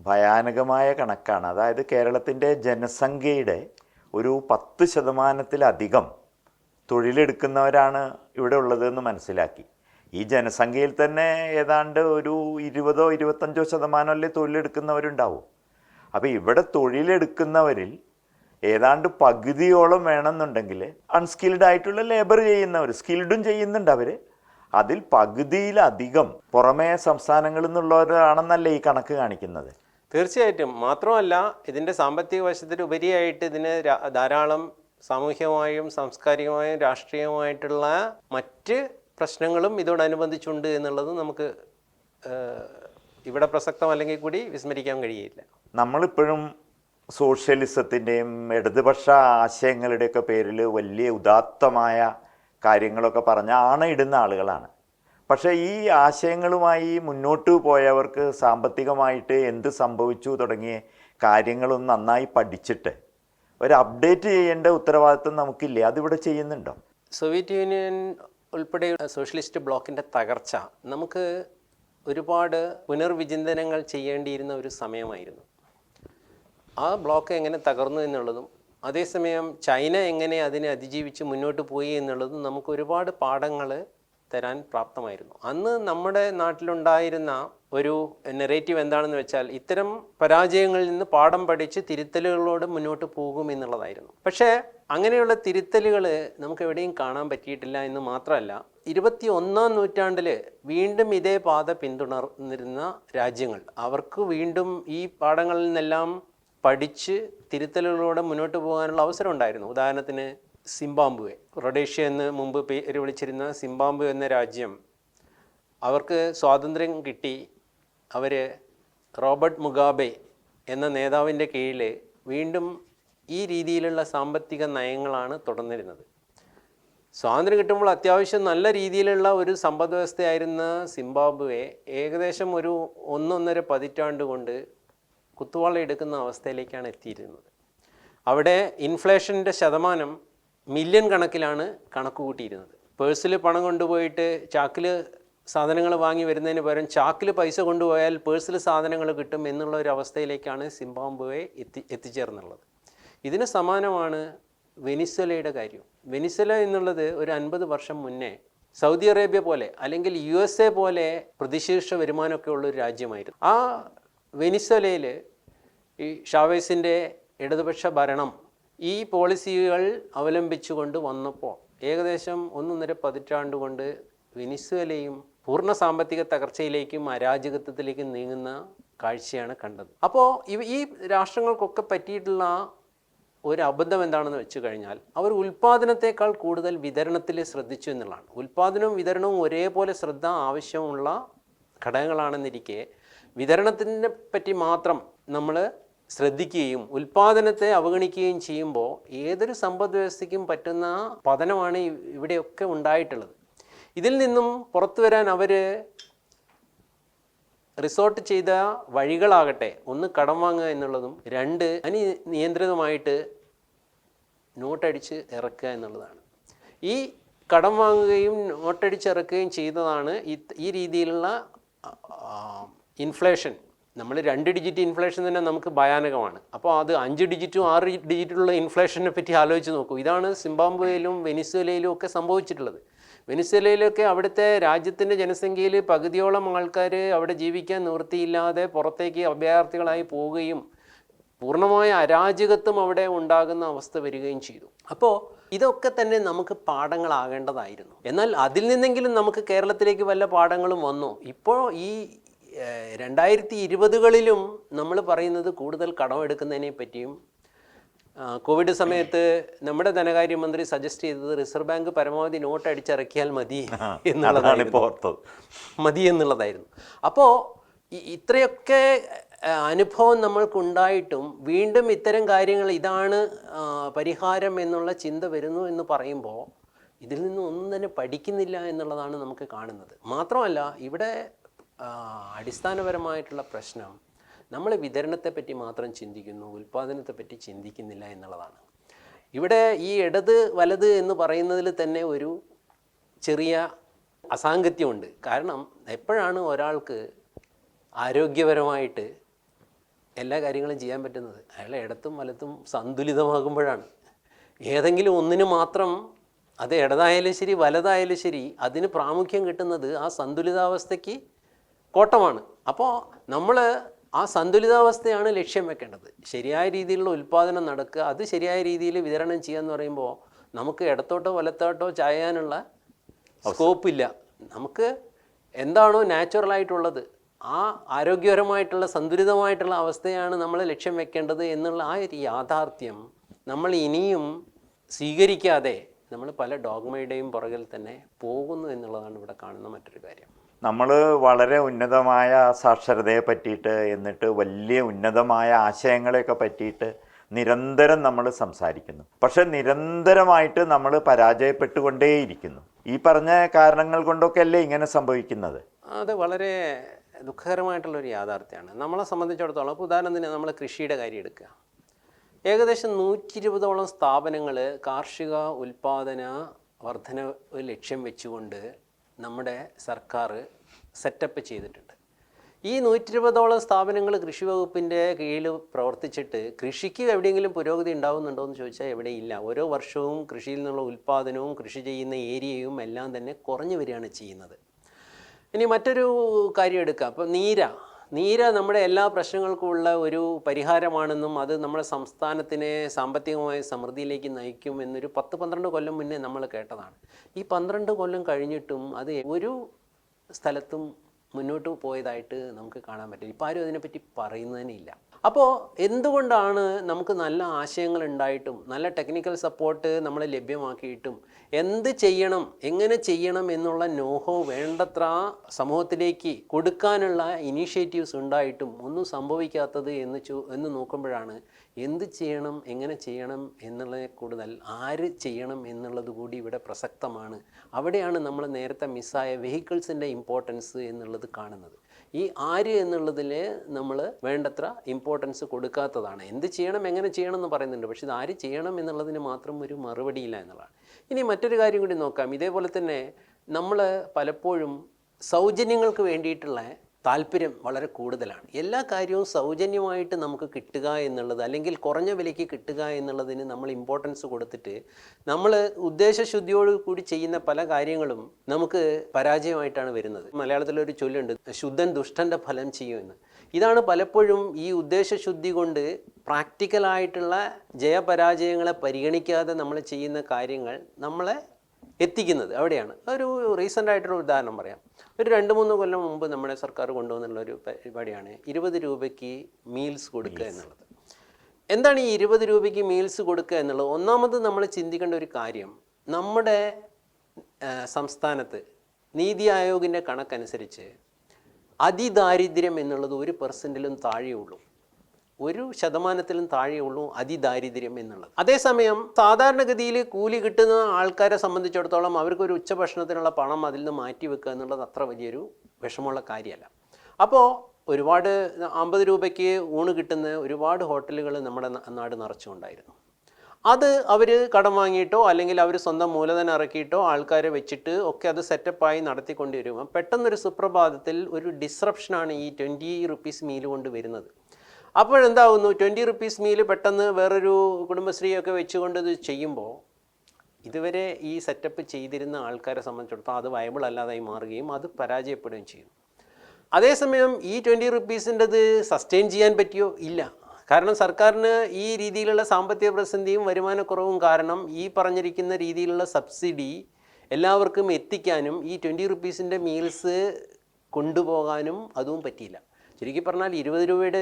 ഭയാനകമായ കണക്കാണ്. അതായത് കേരളത്തിൻ്റെ ജനസംഖ്യയുടെ ഒരു 10% തൊഴിലെടുക്കുന്നവരാണ് ഇവിടെ ഉള്ളതെന്ന് മനസ്സിലാക്കി. ഈ ജനസംഖ്യയിൽ തന്നെ ഏതാണ്ട് ഒരു 20-25% തൊഴിലെടുക്കുന്നവരുണ്ടാവും. അപ്പോൾ ഇവിടെ തൊഴിലെടുക്കുന്നവരിൽ ഏതാണ്ട് പകുതിയോളം വേണമെന്നുണ്ടെങ്കിൽ അൺസ്കിൽഡ് ആയിട്ടുള്ള ലേബർ ചെയ്യുന്നവർ, സ്കിൽഡും ചെയ്യുന്നുണ്ട് അവർ, അതിൽ പകുതിയിലധികം പുറമേ സംസ്ഥാനങ്ങളിൽ നിന്നുള്ളവരാണെന്നല്ലേ ഈ കണക്ക് കാണിക്കുന്നത്. തീർച്ചയായിട്ടും. മാത്രമല്ല, ഇതിൻ്റെ സാമ്പത്തിക വശത്തിന് ഉപരിയായിട്ട് ഇതിന് ധാരാളം സാമൂഹ്യമായും സാംസ്കാരികമായും രാഷ്ട്രീയമായിട്ടുള്ള മറ്റ് പ്രശ്നങ്ങളും ഇതോടനുബന്ധിച്ചുണ്ട് എന്നുള്ളത് നമുക്ക് ഇവിടെ പ്രസക്തമല്ലെങ്കിൽ കൂടി വിസ്മരിക്കാൻ കഴിയില്ല. നമ്മളിപ്പോഴും സോഷ്യലിസത്തിൻ്റെയും ഇടതുപക്ഷ ആശയങ്ങളുടെയൊക്കെ പേരിൽ വലിയ ഉദാത്തമായ കാര്യങ്ങളൊക്കെ പറഞ്ഞ് ആണയിടുന്ന ആളുകളാണ്. പക്ഷേ ഈ ആശയങ്ങളുമായി മുന്നോട്ട് പോയവർക്ക് സാമ്പത്തികമായിട്ട് എന്ത് സംഭവിച്ചു തുടങ്ങിയ കാര്യങ്ങളും നന്നായി പഠിച്ചിട്ട് ഒരു അപ്ഡേറ്റ് ചെയ്യേണ്ട ഉത്തരവാദിത്വം നമുക്കില്ലേ? അതിവിടെ ചെയ്യുന്നുണ്ടോ? സോവിയറ്റ് യൂണിയൻ ഉൾപ്പെടെ സോഷ്യലിസ്റ്റ് ബ്ലോക്കിൻ്റെ തകർച്ച നമുക്ക് ഒരുപാട് പുനർവിചിന്തനങ്ങൾ ചെയ്യേണ്ടിയിരുന്ന ഒരു സമയമായിരുന്നു. ആ ബ്ലോക്ക് എങ്ങനെ തകർന്നു എന്നുള്ളതും അതേസമയം ചൈന എങ്ങനെ അതിനെ അതിജീവിച്ച് മുന്നോട്ട് പോയി എന്നുള്ളതും നമുക്ക് ഒരുപാട് പാഠങ്ങൾ തരാൻ പ്രാപ്തമായിരുന്നു. അന്ന് നമ്മുടെ നാട്ടിലുണ്ടായിരുന്ന ഒരു നെറേറ്റീവ് എന്താണെന്ന് വെച്ചാൽ ഇത്തരം പരാജയങ്ങളിൽ നിന്ന് പാഠം പഠിച്ച് തിരുത്തലുകളോട് മുന്നോട്ട് പോകും എന്നുള്ളതായിരുന്നു. പക്ഷേ അങ്ങനെയുള്ള തിരുത്തലുകൾ നമുക്ക് എവിടെയും കാണാൻ പറ്റിയിട്ടില്ല എന്ന് മാത്രമല്ല, 21-ാം നൂറ്റാണ്ടിൽ വീണ്ടും ഇതേ പാത പിന്തുടർന്നിരുന്ന രാജ്യങ്ങൾ അവർക്ക് വീണ്ടും ഈ പാഠങ്ങളിൽ നിന്നെല്ലാം പഠിച്ച് തിരുത്തലുകളോടെ മുന്നോട്ട് പോകാനുള്ള അവസരം ഉണ്ടായിരുന്നു. ഉദാഹരണത്തിന് സിംബാബ്വെ, റൊഡേഷ്യ എന്ന് മുമ്പ് പേര് വിളിച്ചിരുന്ന സിംബാബ്വെ എന്ന രാജ്യം, അവർക്ക് സ്വാതന്ത്ര്യം കിട്ടി. അവർ റോബർട്ട് മുഗാബെ എന്ന നേതാവിൻ്റെ കീഴിൽ വീണ്ടും ഈ രീതിയിലുള്ള സാമ്പത്തിക നയങ്ങളാണ് തുടർന്നിരുന്നത്. സ്വാതന്ത്ര്യം കിട്ടുമ്പോൾ അത്യാവശ്യം നല്ല രീതിയിലുള്ള ഒരു സമ്പദ് വ്യവസ്ഥയായിരുന്ന സിംബാബ്വെ ഏകദേശം ഒരു 1.5 പതിറ്റാണ്ട് കൊണ്ട് കുത്തുവാള എടുക്കുന്ന അവസ്ഥയിലേക്കാണ് എത്തിയിരുന്നത്. അവിടെ ഇൻഫ്ലേഷൻ്റെ ശതമാനം മില്യൺ കണക്കിലാണ് കണക്ക് കൂട്ടിയിരുന്നത്. പേഴ്സിൽ പണം കൊണ്ടുപോയിട്ട് ചാക്കിൽ സാധനങ്ങൾ വാങ്ങി വരുന്നതിന് പകരം ചാക്കിൽ പൈസ കൊണ്ടുപോയാൽ പേഴ്സിൽ സാധനങ്ങൾ കിട്ടും എന്നുള്ള ഒരു അവസ്ഥയിലേക്കാണ് സിംബാബ്വെ എത്തിച്ചേർന്നുള്ളത്. ഇതിന് സമാനമാണ് വെനിസ്വലയുടെ കാര്യം. വെനിസ്വല എന്നുള്ളത് ഒരു 50 വർഷം മുന്നേ സൗദി അറേബ്യ പോലെ അല്ലെങ്കിൽ USA പോലെ പ്രതിശീർഷ വരുമാനമൊക്കെ ഉള്ളൊരു രാജ്യമായിരുന്നു. ആ വെനിസ്വലയിൽ ഈ ഷാവേസിൻ്റെ ഇടതുപക്ഷ ഭരണം ഈ പോളിസികൾ അവലംബിച്ചുകൊണ്ട് വന്നപ്പോൾ ഏകദേശം 1.5 പതിറ്റാണ്ട് കൊണ്ട് വെനിസ്വേലയും പൂർണ്ണ സാമ്പത്തിക തകർച്ചയിലേക്കും അരാജകത്വത്തിലേക്കും നീങ്ങുന്ന കാഴ്ചയാണ് കണ്ടത്. അപ്പോൾ ഈ രാഷ്ട്രങ്ങൾക്കൊക്കെ പറ്റിയിട്ടുള്ള ഒരു അബദ്ധം എന്താണെന്ന് വെച്ച് കഴിഞ്ഞാൽ അവർ ഉൽപ്പാദനത്തെക്കാൾ കൂടുതൽ വിതരണത്തിൽ ശ്രദ്ധിച്ചു എന്നുള്ളതാണ്. ഉൽപ്പാദനവും വിതരണവും ഒരേപോലെ ശ്രദ്ധ ആവശ്യമുള്ള ഘടകങ്ങളാണെന്നിരിക്കെ വിതരണത്തിനെ പറ്റി മാത്രം നമ്മൾ ശ്രദ്ധിക്കുകയും ഉൽപ്പാദനത്തെ അവഗണിക്കുകയും ചെയ്യുമ്പോൾ ഏതൊരു സമ്പദ് വ്യവസ്ഥയ്ക്കും പറ്റുന്ന പതനമാണ് ഇവിടെയൊക്കെ ഉണ്ടായിട്ടുള്ളത്. ഇതിൽ നിന്നും പുറത്തു വരാൻ അവർ റിസോർട്ട് ചെയ്ത വഴികളാകട്ടെ, ഒന്ന് കടം വാങ്ങുക എന്നുള്ളതും, 2 അനിയന്ത്രിതമായിട്ട് നോട്ടടിച്ച് ഇറക്കുക എന്നുള്ളതാണ്. ഈ കടം വാങ്ങുകയും നോട്ടടിച്ച് ഇറക്കുകയും ചെയ്തതാണ് ഈ രീതിയിലുള്ള ഇൻഫ്ലേഷൻ. നമ്മൾ 2 ഡിജിറ്റ് ഇൻഫ്ലേഷൻ തന്നെ നമുക്ക് ഭയാനകമാണ്. അപ്പോൾ അത് 5 ഡിജിറ്റും 6 ഡിജിറ്റുള്ള ഇൻഫ്ലേഷനെ പറ്റി ആലോചിച്ച് നോക്കൂ. ഇതാണ് സിംബാബ്വേയിലും വെനിസ്വേലയിലും ഒക്കെ സംഭവിച്ചിട്ടുള്ളത്. വെനിസ്വേലയിലൊക്കെ അവിടുത്തെ രാജ്യത്തിൻ്റെ ജനസംഖ്യയിൽ പകുതിയോളം ആൾക്കാർ അവിടെ ജീവിക്കാൻ നിവൃത്തിയില്ലാതെ പുറത്തേക്ക് അഭയാർത്ഥികളായി പോവുകയും പൂർണ്ണമായ അരാജകത്വം അവിടെ ഉണ്ടാകുന്ന അവസ്ഥ വരികയും ചെയ്തു. അപ്പോൾ ഇതൊക്കെ തന്നെ നമുക്ക് പാഠങ്ങളാകേണ്ടതായിരുന്നു. എന്നാൽ അതിൽ നിന്നെങ്കിലും നമുക്ക് കേരളത്തിലേക്ക് വല്ല പാഠങ്ങളും വന്നു. ഇപ്പോൾ ഈ 2020കളിലും നമ്മൾ പറയുന്നത് കൂടുതൽ കടമെടുക്കുന്നതിനെ പറ്റിയും, കോവിഡ് സമയത്ത് നമ്മുടെ ധനകാര്യമന്ത്രി സജസ്റ്റ് ചെയ്തത് റിസർവ് ബാങ്ക് പരമാവധി നോട്ട് അടിച്ചിറക്കിയാൽ മതി എന്നുള്ളതായിരുന്നു. അപ്പോൾ ഇത്രയൊക്കെ അനുഭവം നമ്മൾക്കുണ്ടായിട്ടും വീണ്ടും ഇത്തരം കാര്യങ്ങൾ ഇതാണ് പരിഹാരം എന്നുള്ള ചിന്ത വരുന്നു എന്ന് പറയുമ്പോൾ ഇതിൽ നിന്നും ഒന്നും തന്നെ പഠിക്കുന്നില്ല എന്നുള്ളതാണ് നമുക്ക് കാണുന്നത്. മാത്രമല്ല ഇവിടെ അടിസ്ഥാനപരമായിട്ടുള്ള പ്രശ്നം നമ്മൾ വിതരണത്തെപ്പറ്റി മാത്രം ചിന്തിക്കുന്നു, ഉൽപ്പാദനത്തെപ്പറ്റി ചിന്തിക്കുന്നില്ല എന്നുള്ളതാണ്. ഇവിടെ ഈ ഇടത് വലത് എന്ന് പറയുന്നതിൽ തന്നെ ഒരു ചെറിയ അസാംഗത്യമുണ്ട്. കാരണം എപ്പോഴാണ് ഒരാൾക്ക് ആരോഗ്യപരമായിട്ട് എല്ലാ കാര്യങ്ങളും ചെയ്യാൻ പറ്റുന്നത്? അയാൾ ഇടത്തും വലത്തും സന്തുലിതമാകുമ്പോഴാണ്. ഏതെങ്കിലും ഒന്നിന് മാത്രം, അത് ഇടതായാലും ശരി വലതായാലും ശരി, അതിന് പ്രാമുഖ്യം കിട്ടുന്നത് ആ സന്തുലിതാവസ്ഥയ്ക്ക് കോട്ടമാണ്. അപ്പോൾ നമ്മൾ ആ സന്തുലിതാവസ്ഥയാണ് ലക്ഷ്യം വെക്കേണ്ടത്. ശരിയായ രീതിയിലുള്ള ഉൽപ്പാദനം നടക്കുക, അത് ശരിയായ രീതിയിൽ വിതരണം ചെയ്യുക എന്ന് പറയുമ്പോൾ നമുക്ക് ഇടത്തോട്ടോ വലത്തോട്ടോ ചായാനുള്ള സ്കോപ്പില്ല. നമുക്ക് എന്താണോ നാച്ചുറലായിട്ടുള്ളത്, ആ ആരോഗ്യപരമായിട്ടുള്ള സന്തുലിതമായിട്ടുള്ള അവസ്ഥയാണ് നമ്മൾ ലക്ഷ്യം വെക്കേണ്ടത് എന്നുള്ള ആ ഒരു യാഥാർത്ഥ്യം നമ്മൾ ഇനിയും സ്വീകരിക്കാതെ നമ്മൾ പല ഡോഗ്മയുടെയും പുറകിൽ തന്നെ പോകുന്നു എന്നുള്ളതാണ് ഇവിടെ കാണുന്ന മറ്റൊരു കാര്യം. നമ്മൾ വളരെ ഉന്നതമായ സാക്ഷരതയെ പറ്റിയിട്ട്, എന്നിട്ട് വലിയ ഉന്നതമായ ആശയങ്ങളെയൊക്കെ പറ്റിയിട്ട് നിരന്തരം നമ്മൾ സംസാരിക്കുന്നു. പക്ഷെ നിരന്തരമായിട്ട് നമ്മൾ പരാജയപ്പെട്ടുകൊണ്ടേയിരിക്കുന്നു. ഈ പറഞ്ഞ കാരണങ്ങൾ കൊണ്ടൊക്കെ അല്ലേ ഇങ്ങനെ സംഭവിക്കുന്നത്? അത് വളരെ ദുഃഖകരമായിട്ടുള്ളൊരു യാഥാർത്ഥ്യമാണ്. നമ്മളെ സംബന്ധിച്ചിടത്തോളം ഇപ്പോൾ ഉദാഹരണത്തിന് നമ്മൾ കൃഷിയുടെ കാര്യം എടുക്കുക. ഏകദേശം 120ഓളം സ്ഥാപനങ്ങൾ കാർഷിക ഉൽപ്പാദന വർധന ലക്ഷ്യം വെച്ചുകൊണ്ട് നമ്മുടെ സർക്കാർ സെറ്റപ്പ് ചെയ്തിട്ടുണ്ട്. ഈ 120ഓളം സ്ഥാപനങ്ങൾ കൃഷി വകുപ്പിൻ്റെ കീഴിൽ പ്രവർത്തിച്ചിട്ട് കൃഷിക്ക് എവിടെയെങ്കിലും പുരോഗതി ഉണ്ടാകുന്നുണ്ടോ എന്ന് ചോദിച്ചാൽ എവിടെയില്ല. ഓരോ വർഷവും കൃഷിയിൽ നിന്നുള്ള ഉൽപ്പാദനവും കൃഷി ചെയ്യുന്ന ഏരിയയും എല്ലാം തന്നെ കുറഞ്ഞു വരികയാണ് ചെയ്യുന്നത്. ഇനി മറ്റൊരു കാര്യം എടുക്കാം. അപ്പോൾ നീര നമ്മുടെ എല്ലാ പ്രശ്നങ്ങൾക്കുമുള്ള ഒരു പരിഹാരമാണെന്നും അത് നമ്മുടെ സംസ്ഥാനത്തിനെ സാമ്പത്തികമായ സമൃദ്ധിയിലേക്ക് നയിക്കും എന്നൊരു 10-12 കൊല്ലം മുന്നേ നമ്മൾ കേട്ടതാണ്. ഈ 12 കൊല്ലം കഴിഞ്ഞിട്ടും അത് ഒരു സ്ഥലത്തും മുന്നോട്ട് പോയതായിട്ട് നമുക്ക് കാണാൻ പറ്റില്ല. ഇപ്പോൾ ആരും അതിനെപ്പറ്റി പറയുന്നതിനില്ല. അപ്പോൾ എന്തുകൊണ്ടാണ് നമുക്ക് നല്ല ആശയങ്ങൾ ഉണ്ടായിട്ടും നല്ല ടെക്നിക്കൽ സപ്പോർട്ട് നമ്മൾ ലഭ്യമാക്കിയിട്ടും എന്ത് ചെയ്യണം, എങ്ങനെ ചെയ്യണം എന്നുള്ള നോഹോ വേണ്ടത്ര സമൂഹത്തിലേക്ക് കൊടുക്കാനുള്ള ഇനീഷ്യേറ്റീവ്സ് ഉണ്ടായിട്ടും ഒന്നും സംഭവിക്കാത്തത് എന്ന് നോക്കുമ്പോഴാണ് എന്ത് ചെയ്യണം, എങ്ങനെ ചെയ്യണം എന്നുള്ളതിനെ കൂടുതൽ ആര് ചെയ്യണം എന്നുള്ളത് കൂടി ഇവിടെ പ്രസക്തമാണ്. അവിടെയാണ് നമ്മൾ നേരത്തെ മിസ്സായ വെഹിക്കിൾസിൻ്റെ ഇമ്പോർട്ടൻസ് എന്നുള്ളത് കാണുന്നത്. ഈ ആര് എന്നുള്ളതിൽ നമ്മൾ വേണ്ടത്ര ഇമ്പോർട്ടൻസ് കൊടുക്കാത്തതാണ്. എന്ത് ചെയ്യണം, എങ്ങനെ ചെയ്യണം എന്ന് പറയുന്നുണ്ട്, പക്ഷെ ഇത് ആര് ചെയ്യണം എന്നുള്ളതിന് മാത്രം ഒരു മറുപടിയില്ല എന്നുള്ളതാണ്. ഇനി മറ്റൊരു കാര്യം കൂടി നോക്കാം. ഇതേപോലെ തന്നെ നമ്മൾ പലപ്പോഴും സൗജന്യങ്ങൾക്ക് വേണ്ടിയിട്ടുള്ള താല്പര്യം വളരെ കൂടുതലാണ്. എല്ലാ കാര്യവും സൗജന്യമായിട്ട് നമുക്ക് കിട്ടുക എന്നുള്ളത്, അല്ലെങ്കിൽ കുറഞ്ഞ വിലയ്ക്ക് കിട്ടുക എന്നുള്ളതിന് നമ്മൾ ഇമ്പോർട്ടൻസ് കൊടുത്തിട്ട് നമ്മൾ ഉദ്ദേശശുദ്ധിയോട് കൂടി ചെയ്യുന്ന പല കാര്യങ്ങളും നമുക്ക് പരാജയമായിട്ടാണ് വരുന്നത്. മലയാളത്തിലൊരു ചൊല്ലുണ്ട്, ശുദ്ധൻ ദുഷ്ടൻ്റെ ഫലം ചെയ്യുമെന്ന്. ഇതാണ് പലപ്പോഴും ഈ ഉദ്ദേശശുദ്ധി കൊണ്ട് പ്രാക്ടിക്കലായിട്ടുള്ള ജയപരാജയങ്ങളെ പരിഗണിക്കാതെ നമ്മൾ ചെയ്യുന്ന കാര്യങ്ങൾ നമ്മളെ എത്തിക്കുന്നത് അവിടെയാണ്. ഒരു റീസെൻ്റ് ആയിട്ടുള്ള ഉദാഹരണം പറയാം. ഒരു 2-3 കൊല്ലം മുമ്പ് നമ്മുടെ സർക്കാർ കൊണ്ടുവന്നുള്ളൊരു പരിപാടിയാണ് 20 രൂപയ്ക്ക് മീൽസ് കൊടുക്കുക എന്നുള്ളത്. എന്താണ് ഈ 20 രൂപയ്ക്ക് മീൽസ് കൊടുക്കുക എന്നുള്ളത്? ഒന്നാമത് നമ്മൾ ചിന്തിക്കേണ്ട ഒരു കാര്യം, നമ്മുടെ സംസ്ഥാനത്ത് നീതി ആയോഗിൻ്റെ കണക്കനുസരിച്ച് അതിദാരിദ്ര്യം എന്നുള്ളത് 1% താഴെയുള്ളൂ, 1% താഴെയുള്ളൂ അതിദാരിദ്ര്യം എന്നുള്ളത്. അതേസമയം സാധാരണഗതിയിൽ കൂലി കിട്ടുന്ന ആൾക്കാരെ സംബന്ധിച്ചിടത്തോളം അവർക്കൊരു ഉച്ചഭക്ഷണത്തിനുള്ള പണം അതിൽ നിന്ന് മാറ്റി വെക്കുക എന്നുള്ളത് അത്ര വലിയൊരു വിഷമമുള്ള കാര്യമല്ല. അപ്പോൾ ഒരുപാട് 50 രൂപയ്ക്ക് ഊണ് കിട്ടുന്ന ഒരുപാട് ഹോട്ടലുകൾ നമ്മുടെ നാട് നിറച്ചുകൊണ്ടായിരുന്നു. അത് അവർ കടം വാങ്ങിയിട്ടോ അല്ലെങ്കിൽ അവർ സ്വന്തം മൂലധനം ഇറക്കിയിട്ടോ ആൾക്കാരെ വെച്ചിട്ട് ഒക്കെ അത് സെറ്റപ്പായി നടത്തിക്കൊണ്ട് വരുമ്പോൾ പെട്ടെന്നൊരു സുപ്രഭാതത്തിൽ ഒരു ഡിസ്റപ്ഷനാണ് ഈ 20 റുപ്പീസ് മീൽ കൊണ്ട് വരുന്നത്. അപ്പോഴെന്താവുന്നു, 20 റുപ്പീസ് മീൽ പെട്ടെന്ന് വേറൊരു കുടുംബശ്രീയൊക്കെ വെച്ചുകൊണ്ട് ഇത് ചെയ്യുമ്പോൾ ഇതുവരെ ഈ സെറ്റപ്പ് ചെയ്തിരുന്ന ആൾക്കാരെ സംബന്ധിച്ചിടത്തോളം അത് വയബിൾ അല്ലാതായി മാറുകയും അത് പരാജയപ്പെടുകയും ചെയ്യും. അതേസമയം ഈ 20 റുപ്പീസിൻ്റെത് സസ്റ്റെയിൻ ചെയ്യാൻ പറ്റിയോ? ഇല്ല. കാരണം സർക്കാരിന് ഈ രീതിയിലുള്ള സാമ്പത്തിക പ്രതിസന്ധിയും വരുമാനക്കുറവും കാരണം ഈ പറഞ്ഞിരിക്കുന്ന രീതിയിലുള്ള സബ്സിഡി എല്ലാവർക്കും എത്തിക്കാനും ഈ 20 റുപ്പീസിൻ്റെ മീൽസ് കൊണ്ടുപോകാനും അതും പറ്റിയില്ല. ശരിക്കും പറഞ്ഞാൽ 20 രൂപയുടെ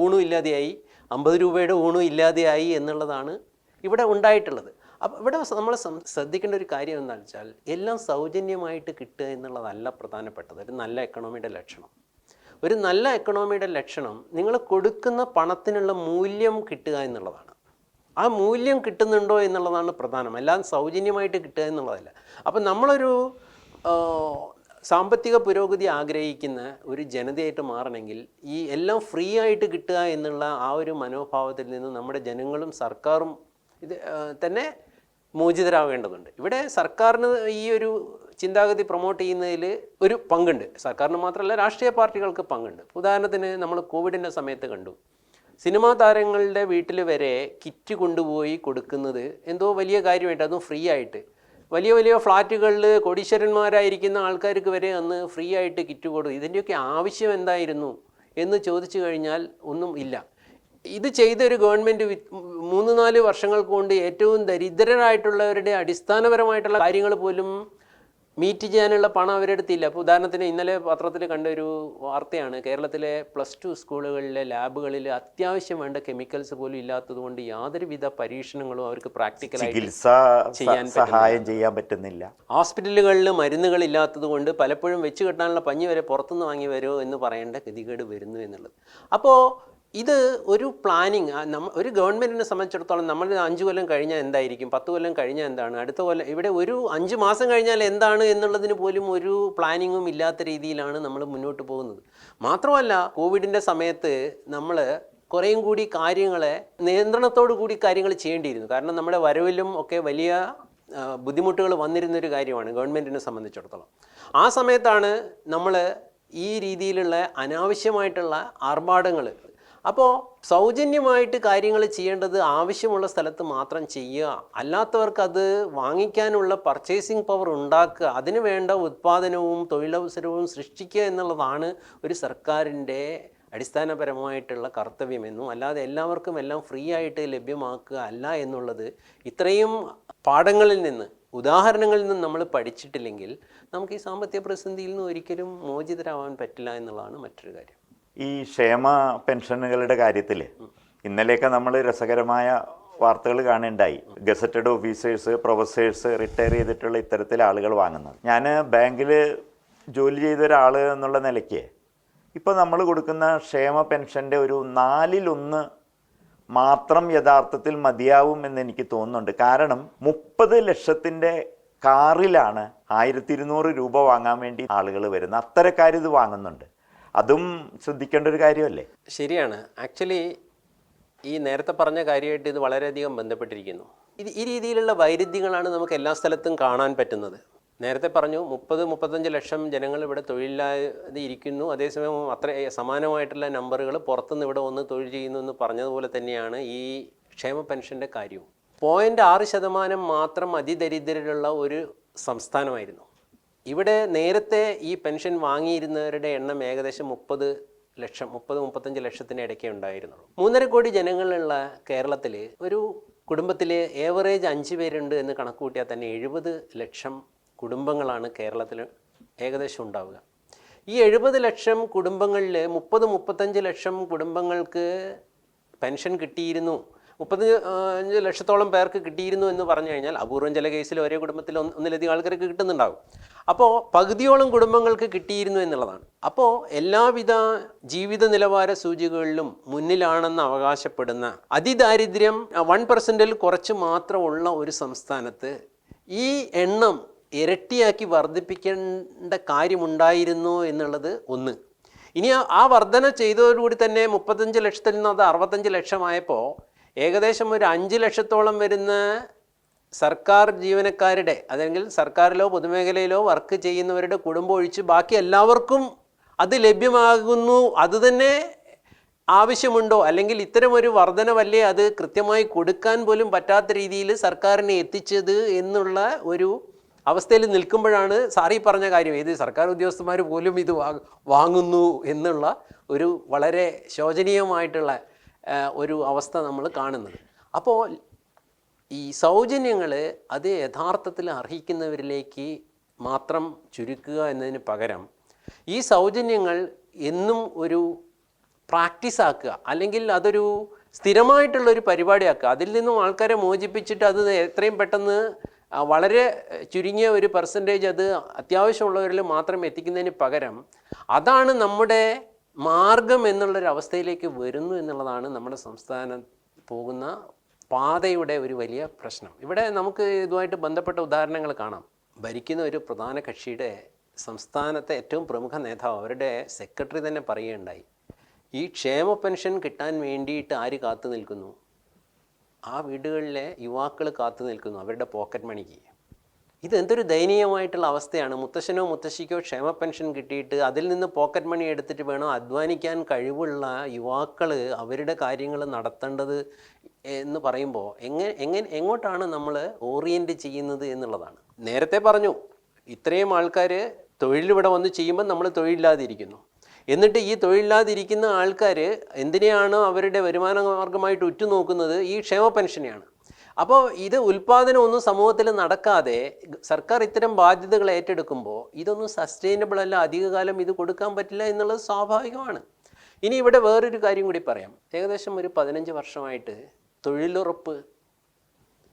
ഊണും ഇല്ലാതെയായി, 50 രൂപയുടെ ഊണും ഇല്ലാതെയായി എന്നുള്ളതാണ് ഇവിടെ ഉണ്ടായിട്ടുള്ളത്. അപ്പോൾ ഇവിടെ നമ്മൾ ശ്രദ്ധിക്കേണ്ട ഒരു കാര്യം എന്താണെന്ന് വെച്ചാൽ എല്ലാം സൗജന്യമായിട്ട് കിട്ടുക എന്നുള്ളതല്ല പ്രധാനപ്പെട്ടത് ഒരു നല്ല എക്കണോമിയുടെ ലക്ഷണം. ഒരു നല്ല എക്കണോമിയുടെ ലക്ഷണം നിങ്ങൾ കൊടുക്കുന്ന പണത്തിനുള്ള മൂല്യം കിട്ടുക എന്നുള്ളതാണ്. ആ മൂല്യം കിട്ടുന്നുണ്ടോ എന്നുള്ളതാണ് പ്രധാനം, അല്ലാതെ സൗജന്യമായിട്ട് കിട്ടുക എന്നുള്ളതല്ല. അപ്പം നമ്മളൊരു സാമ്പത്തിക പുരോഗതി ആഗ്രഹിക്കുന്ന ഒരു ജനതയായിട്ട് മാറണമെങ്കിൽ ഈ എല്ലാം ഫ്രീ ആയിട്ട് കിട്ടുക എന്നുള്ള ആ ഒരു മനോഭാവത്തിൽ നിന്ന് നമ്മുടെ ജനങ്ങളും സർക്കാരും ഇത് തന്നെ മോചിതരാകേണ്ടതുണ്ട്. ഇവിടെ സർക്കാരിന് ഈ ഒരു ചിന്താഗതി പ്രൊമോട്ട് ചെയ്യുന്നതിൽ ഒരു പങ്കുണ്ട്. സർക്കാരിന് മാത്രമല്ല, രാഷ്ട്രീയ പാർട്ടികൾക്ക് പങ്കുണ്ട്. ഉദാഹരണത്തിന് നമ്മൾ കോവിഡിൻ്റെ സമയത്ത് കണ്ടു, സിനിമാ താരങ്ങളുടെ വീട്ടിൽ വരെ കിറ്റ് കൊണ്ടുപോയി കൊടുക്കുന്നത് എന്തോ വലിയ കാര്യമായിട്ട്, അതും ഫ്രീ ആയിട്ട്. വലിയ വലിയ ഫ്ലാറ്റുകളിൽ കോടീശ്വരന്മാരായിരിക്കുന്ന ആൾക്കാർക്ക് വരെ അന്ന് ഫ്രീ ആയിട്ട് കിറ്റ് കൊടുക്കും. ഇതിൻ്റെയൊക്കെ ആവശ്യം എന്തായിരുന്നു എന്ന് ചോദിച്ചു കഴിഞ്ഞാൽ ഒന്നും ഇല്ല. ഇത് ചെയ്തൊരു ഗവൺമെൻറ് 3-4 വർഷങ്ങൾക്ക് കൊണ്ട് ഏറ്റവും ദരിദ്രരായിട്ടുള്ളവരുടെ അടിസ്ഥാനപരമായിട്ടുള്ള കാര്യങ്ങൾ പോലും മീറ്റ് ചെയ്യാനുള്ള പണം അവരുടെ അടുത്തില്ല. അപ്പോൾ ഉദാഹരണത്തിന് ഇന്നലെ പത്രത്തിൽ കണ്ട ഒരു വാർത്തയാണ്, കേരളത്തിലെ +2 സ്കൂളുകളിലെ ലാബുകളിൽ അത്യാവശ്യം വേണ്ട കെമിക്കൽസ് പോലും ഇല്ലാത്തത് കൊണ്ട് യാതൊരുവിധ പരീക്ഷണങ്ങളും അവർക്ക് പ്രാക്ടിക്കലായിട്ട് ചെയ്യാൻ പറ്റുന്നില്ല. ഹോസ്പിറ്റലുകളിൽ മരുന്നുകൾ ഇല്ലാത്തത് കൊണ്ട് പലപ്പോഴും വെച്ച് കെട്ടാനുള്ള പഞ്ഞി വരെ പുറത്തുനിന്ന് വാങ്ങി വരുമോ എന്ന് പറയേണ്ട ഗതികേട് വരുന്നു എന്നുള്ളത്. അപ്പോൾ ഇത് ഒരു പ്ലാനിങ് ഒരു ഗവൺമെൻറ്റിനെ സംബന്ധിച്ചിടത്തോളം നമ്മൾ 5 കൊല്ലം കഴിഞ്ഞാൽ എന്തായിരിക്കും, 10 കൊല്ലം കഴിഞ്ഞാൽ എന്താണ്, അടുത്ത കൊല്ലം ഇവിടെ ഒരു 5 മാസം കഴിഞ്ഞാൽ എന്താണ് എന്നുള്ളതിന് പോലും ഒരു പ്ലാനിങ്ങും ഇല്ലാത്ത രീതിയിലാണ് നമ്മൾ മുന്നോട്ട് പോകുന്നത്. മാത്രമല്ല, കോവിഡിൻ്റെ സമയത്ത് നമ്മൾ കുറേയും കൂടി കാര്യങ്ങളെ നിയന്ത്രണത്തോടു കൂടി കാര്യങ്ങൾ ചെയ്യേണ്ടിയിരുന്നു. കാരണം നമ്മുടെ വരവിലും ഒക്കെ വലിയ ബുദ്ധിമുട്ടുകൾ വന്നിരുന്നൊരു കാര്യമാണ് ഗവൺമെൻറ്റിനെ സംബന്ധിച്ചിടത്തോളം. ആ സമയത്താണ് നമ്മൾ ഈ രീതിയിലുള്ള അനാവശ്യമായിട്ടുള്ള ആർഭാടങ്ങൾ. അപ്പോൾ സൗജന്യമായിട്ട് കാര്യങ്ങൾ ചെയ്യേണ്ടത് ആവശ്യമുള്ള സ്ഥലത്ത് മാത്രം ചെയ്യുക, അല്ലാത്തവർക്ക് അത് വാങ്ങിക്കാനുള്ള പർച്ചേസിങ് പവർ ഉണ്ടാക്കുക, അതിന് വേണ്ട ഉത്പാദനവും തൊഴിലവസരവും സൃഷ്ടിക്കുക എന്നുള്ളതാണ് ഒരു സർക്കാരിൻ്റെ അടിസ്ഥാനപരമായിട്ടുള്ള കർത്തവ്യമെന്നും, അല്ലാതെ എല്ലാവർക്കും എല്ലാം ഫ്രീ ആയിട്ട് ലഭ്യമാക്കുക അല്ല എന്നുള്ളത് ഇത്രയും പാഠങ്ങളിൽ നിന്ന്, ഉദാഹരണങ്ങളിൽ നിന്ന് നമ്മൾ പഠിച്ചിട്ടില്ലെങ്കിൽ നമുക്ക് ഈ സാമ്പത്തിക പ്രതിസന്ധിയിൽ നിന്ന് ഒരിക്കലും മോചിതരാവാൻ പറ്റില്ല എന്നുള്ളതാണ് മറ്റൊരു കാര്യം. ഈ ക്ഷേമ പെൻഷനുകളുടെ കാര്യത്തിൽ ഇന്നലെയൊക്കെ നമ്മൾ രസകരമായ വാർത്തകൾ കാണുന്നുണ്ടായി. ഗസറ്റഡ് ഓഫീസേഴ്സ്, പ്രൊഫസേഴ്സ്, റിട്ടയർ ചെയ്തിട്ടുള്ള ഇത്തരത്തിൽ ആളുകൾ വാങ്ങുന്നത്. ഞാൻ ബാങ്കിൽ ജോലി ചെയ്ത ഒരാൾ എന്നുള്ള നിലയ്ക്ക് ഇപ്പോൾ നമ്മൾ കൊടുക്കുന്ന ക്ഷേമ പെൻഷൻ്റെ ഒരു 4/1 മാത്രം യഥാർത്ഥത്തിൽ മതിയാവും എന്ന് എനിക്ക് തോന്നുന്നുണ്ട്. കാരണം 30 ലക്ഷത്തിൻ്റെ കാറിലാണ് 1200 രൂപ വാങ്ങാൻ വേണ്ടി ആളുകൾ വരുന്നത്. അത്തരക്കാരിത് വാങ്ങുന്നുണ്ട്. അതും ശ്രദ്ധിക്കേണ്ട ഒരു കാര്യമല്ലേ? ശരിയാണ്. ആക്ച്വലി ഈ നേരത്തെ പറഞ്ഞ കാര്യമായിട്ട് ഇത് വളരെയധികം ബന്ധപ്പെട്ടിരിക്കുന്നു. ഈ രീതിയിലുള്ള വൈരുദ്ധ്യങ്ങളാണ് നമുക്ക് എല്ലാ സ്ഥലത്തും കാണാൻ പറ്റുന്നത്. നേരത്തെ പറഞ്ഞു 30-35 ലക്ഷം ജനങ്ങൾ ഇവിടെ തൊഴിലില്ലാതെ ഇരിക്കുന്നു, അതേസമയം അത്ര സമാനമായിട്ടുള്ള നമ്പറുകൾ പുറത്തുനിന്ന് ഇവിടെ വന്ന് തൊഴിൽ ചെയ്യുന്നു എന്ന് പറഞ്ഞതുപോലെ തന്നെയാണ് ഈ ക്ഷേമ പെൻഷൻ്റെ കാര്യവും. 0.6% മാത്രം അതിദരിദ്രരുള്ള ഒരു സംസ്ഥാനമായിരുന്നു. ഇവിടെ നേരത്തെ ഈ പെൻഷൻ വാങ്ങിയിരുന്നവരുടെ എണ്ണം ഏകദേശം 30-35 ലക്ഷത്തിന് ഇടയ്ക്കേ ഉണ്ടായിരുന്നുള്ളൂ. 3.5 കോടി ജനങ്ങളുള്ള കേരളത്തിൽ ഒരു കുടുംബത്തിൽ ഏവറേജ് 5 പേരുണ്ട് എന്ന് കണക്ക് കൂട്ടിയാൽ തന്നെ 70 ലക്ഷം കുടുംബങ്ങളാണ് കേരളത്തിൽ ഏകദേശം ഉണ്ടാവുക. ഈ 70 ലക്ഷം കുടുംബങ്ങളിൽ 30-35 ലക്ഷം കുടുംബങ്ങൾക്ക് പെൻഷൻ കിട്ടിയിരുന്നു, 35 ലക്ഷത്തോളം പേർക്ക് കിട്ടിയിരുന്നു എന്ന് പറഞ്ഞു കഴിഞ്ഞാൽ അപൂർവം ചില കേസിൽ ഒരേ കുടുംബത്തിൽ ഒന്നിലധികം ആൾക്കാർക്ക് കിട്ടുന്നുണ്ടാകും. അപ്പോൾ പകുതിയോളം കുടുംബങ്ങൾക്ക് കിട്ടിയിരുന്നു എന്നുള്ളതാണ്. അപ്പോൾ എല്ലാവിധ ജീവിത നിലവാര സൂചികകളിലും മുന്നിലാണെന്ന് അവകാശപ്പെടുന്ന അതിദാരിദ്ര്യം 1%-ൽ കുറച്ച് മാത്രമുള്ള ഒരു സംസ്ഥാനത്ത് ഈ എണ്ണം ഇരട്ടിയാക്കി വർദ്ധിപ്പിക്കേണ്ട കാര്യമുണ്ടായിരുന്നു എന്നുള്ളത് ഒന്ന്. ഇനി ആ വർധന ചെയ്തതോടുകൂടി തന്നെ 35 ലക്ഷത്തിൽ നിന്ന് അത് 65 ലക്ഷമായപ്പോൾ ഏകദേശം ഒരു 5 ലക്ഷത്തോളം വരുന്ന സർക്കാർ ജീവനക്കാരുടെ, അല്ലെങ്കിൽ സർക്കാരിലോ പൊതുമേഖലയിലോ വർക്ക് ചെയ്യുന്നവരുടെ കുടുംബം ഒഴിച്ച് ബാക്കി എല്ലാവർക്കും അത് ലഭ്യമാകുന്നു. അതുതന്നെ ആവശ്യമുണ്ടോ, അല്ലെങ്കിൽ ഇത്തരമൊരു വർധനവല്ലേ അത് കൃത്യമായി കൊടുക്കാൻ പോലും പറ്റാത്ത രീതിയിൽ സർക്കാരിനെ എത്തിച്ചത് എന്നുള്ള ഒരു അവസ്ഥയിൽ നിൽക്കുമ്പോഴാണ് സാറി പറഞ്ഞ കാര്യം, ഏത് സർക്കാർ ഉദ്യോഗസ്ഥന്മാർ പോലും ഇത് വാങ്ങുന്നു എന്നുള്ള ഒരു വളരെ ശോചനീയമായിട്ടുള്ള ഒരു അവസ്ഥ നമ്മൾ കാണുന്നത്. അപ്പോൾ ഈ സൗജന്യങ്ങൾ അത് യഥാർത്ഥത്തിൽ അർഹിക്കുന്നവരിലേക്ക് മാത്രം ചുരുക്കുക എന്നതിന് പകരം ഈ സൗജന്യങ്ങൾ എന്നും ഒരു പ്രാക്ടീസ് ആക്കുക, അല്ലെങ്കിൽ അതൊരു സ്ഥിരമായിട്ടുള്ളൊരു പരിപാടിയാക്കുക. അതിൽ നിന്നും ആൾക്കാരെ മോചിപ്പിച്ചിട്ട് അത് എത്രയും പെട്ടെന്ന് വളരെ ചുരുങ്ങിയ ഒരു പെർസെൻറ്റേജ് അത് അത്യാവശ്യമുള്ളവരിൽ മാത്രം എത്തിക്കുന്നതിന് പകരം അതാണ് നമ്മുടെ മാർഗം എന്നുള്ളൊരവസ്ഥയിലേക്ക് വരുന്നു എന്നുള്ളതാണ് നമ്മുടെ സംസ്ഥാനം പോകുന്ന പാതയുടെ ഒരു വലിയ പ്രശ്നം. ഇവിടെ നമുക്ക് ഇതുമായിട്ട് ബന്ധപ്പെട്ട ഉദാഹരണങ്ങൾ കാണാം. ഭരിക്കുന്ന ഒരു പ്രധാന കക്ഷിയുടെ സംസ്ഥാനത്തെ ഏറ്റവും പ്രമുഖ നേതാവ്, അവരുടെ സെക്രട്ടറി തന്നെ പറയുകയുണ്ടായി, ഈ ക്ഷേമ പെൻഷൻ കിട്ടാൻ വേണ്ടിയിട്ട് ആര് കാത്തു നിൽക്കുന്നു? ആ വീടുകളിലെ യുവാക്കൾ കാത്തു നിൽക്കുന്നു അവരുടെ പോക്കറ്റ് മണിക്ക്. ഇതെന്തൊരു ദയനീയമായിട്ടുള്ള അവസ്ഥയാണ്. മുത്തശ്ശനോ മുത്തശ്ശിക്കോ ക്ഷേമ പെൻഷൻ കിട്ടിയിട്ട് അതിൽ നിന്ന് പോക്കറ്റ് മണി എടുത്തിട്ട് വേണം അധ്വാനിക്കാൻ കഴിവുള്ള യുവാക്കൾ അവരുടെ കാര്യങ്ങൾ നടത്തേണ്ടത് എന്ന് പറയുമ്പോൾ എങ്ങോട്ടാണ് നമ്മൾ ഓറിയൻറ്റ് ചെയ്യുന്നത് എന്നുള്ളതാണ്. നേരത്തെ പറഞ്ഞു, ഇത്രയും ആൾക്കാർ തൊഴിലിവിടെ വന്ന് ചെയ്യുമ്പോൾ നമ്മൾ തൊഴിലില്ലാതിരിക്കുന്നു. എന്നിട്ട് ഈ തൊഴിലില്ലാതിരിക്കുന്ന ആൾക്കാർ എന്തിനെയാണ് അവരുടെ വരുമാന മാർഗമായിട്ട് ഉറ്റുനോക്കുന്നത്? ഈ ക്ഷേമ പെൻഷനെയാണ്. അപ്പോൾ ഇത് ഉൽപ്പാദനം ഒന്നും സമൂഹത്തിൽ നടക്കാതെ സർക്കാർ ഇത്തരം ബാധ്യതകൾ ഏറ്റെടുക്കുമ്പോൾ ഇതൊന്നും സസ്റ്റൈനബിൾ അല്ല, അധികകാലം ഇത് കൊടുക്കാൻ പറ്റില്ല എന്നുള്ളത് സ്വാഭാവികമാണ്. ഇനി ഇവിടെ വേറൊരു കാര്യം കൂടി പറയാം. ഏകദേശം ഒരു 15 വർഷമായിട്ട് തൊഴിലുറപ്പ്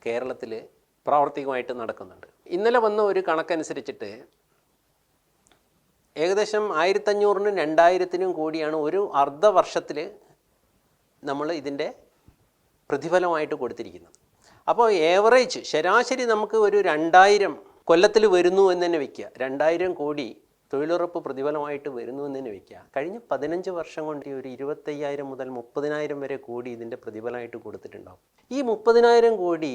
കേരളത്തിൽ പ്രാവർത്തികമായിട്ട് നടക്കുന്നുണ്ട്. ഇന്നലെ വന്ന ഒരു കണക്കനുസരിച്ചിട്ട് ഏകദേശം 1500-നും 2000-നും കോടിയാണ് ഒരു അർദ്ധവർഷത്തിൽ നമ്മൾ ഇതിൻ്റെ പ്രതിഫലമായിട്ട് കൊടുത്തിരിക്കുന്നത്. അപ്പോൾ ഏവറേജ് ശരാശരി നമുക്ക് ഒരു 2000 കൊല്ലത്തിൽ വരുന്നു എന്ന് തന്നെ വയ്ക്കുക. 2000 കോടി തൊഴിലുറപ്പ് പ്രതിഫലമായിട്ട് വരുന്നു എന്ന് തന്നെ വയ്ക്കുക. കഴിഞ്ഞ 15 വർഷം കൊണ്ട് ഒരു 25,000 മുതൽ 30,000 വരെ കോടി ഇതിൻ്റെ പ്രതിഫലമായിട്ട് കൊടുത്തിട്ടുണ്ടാവും. ഈ 30,000 കോടി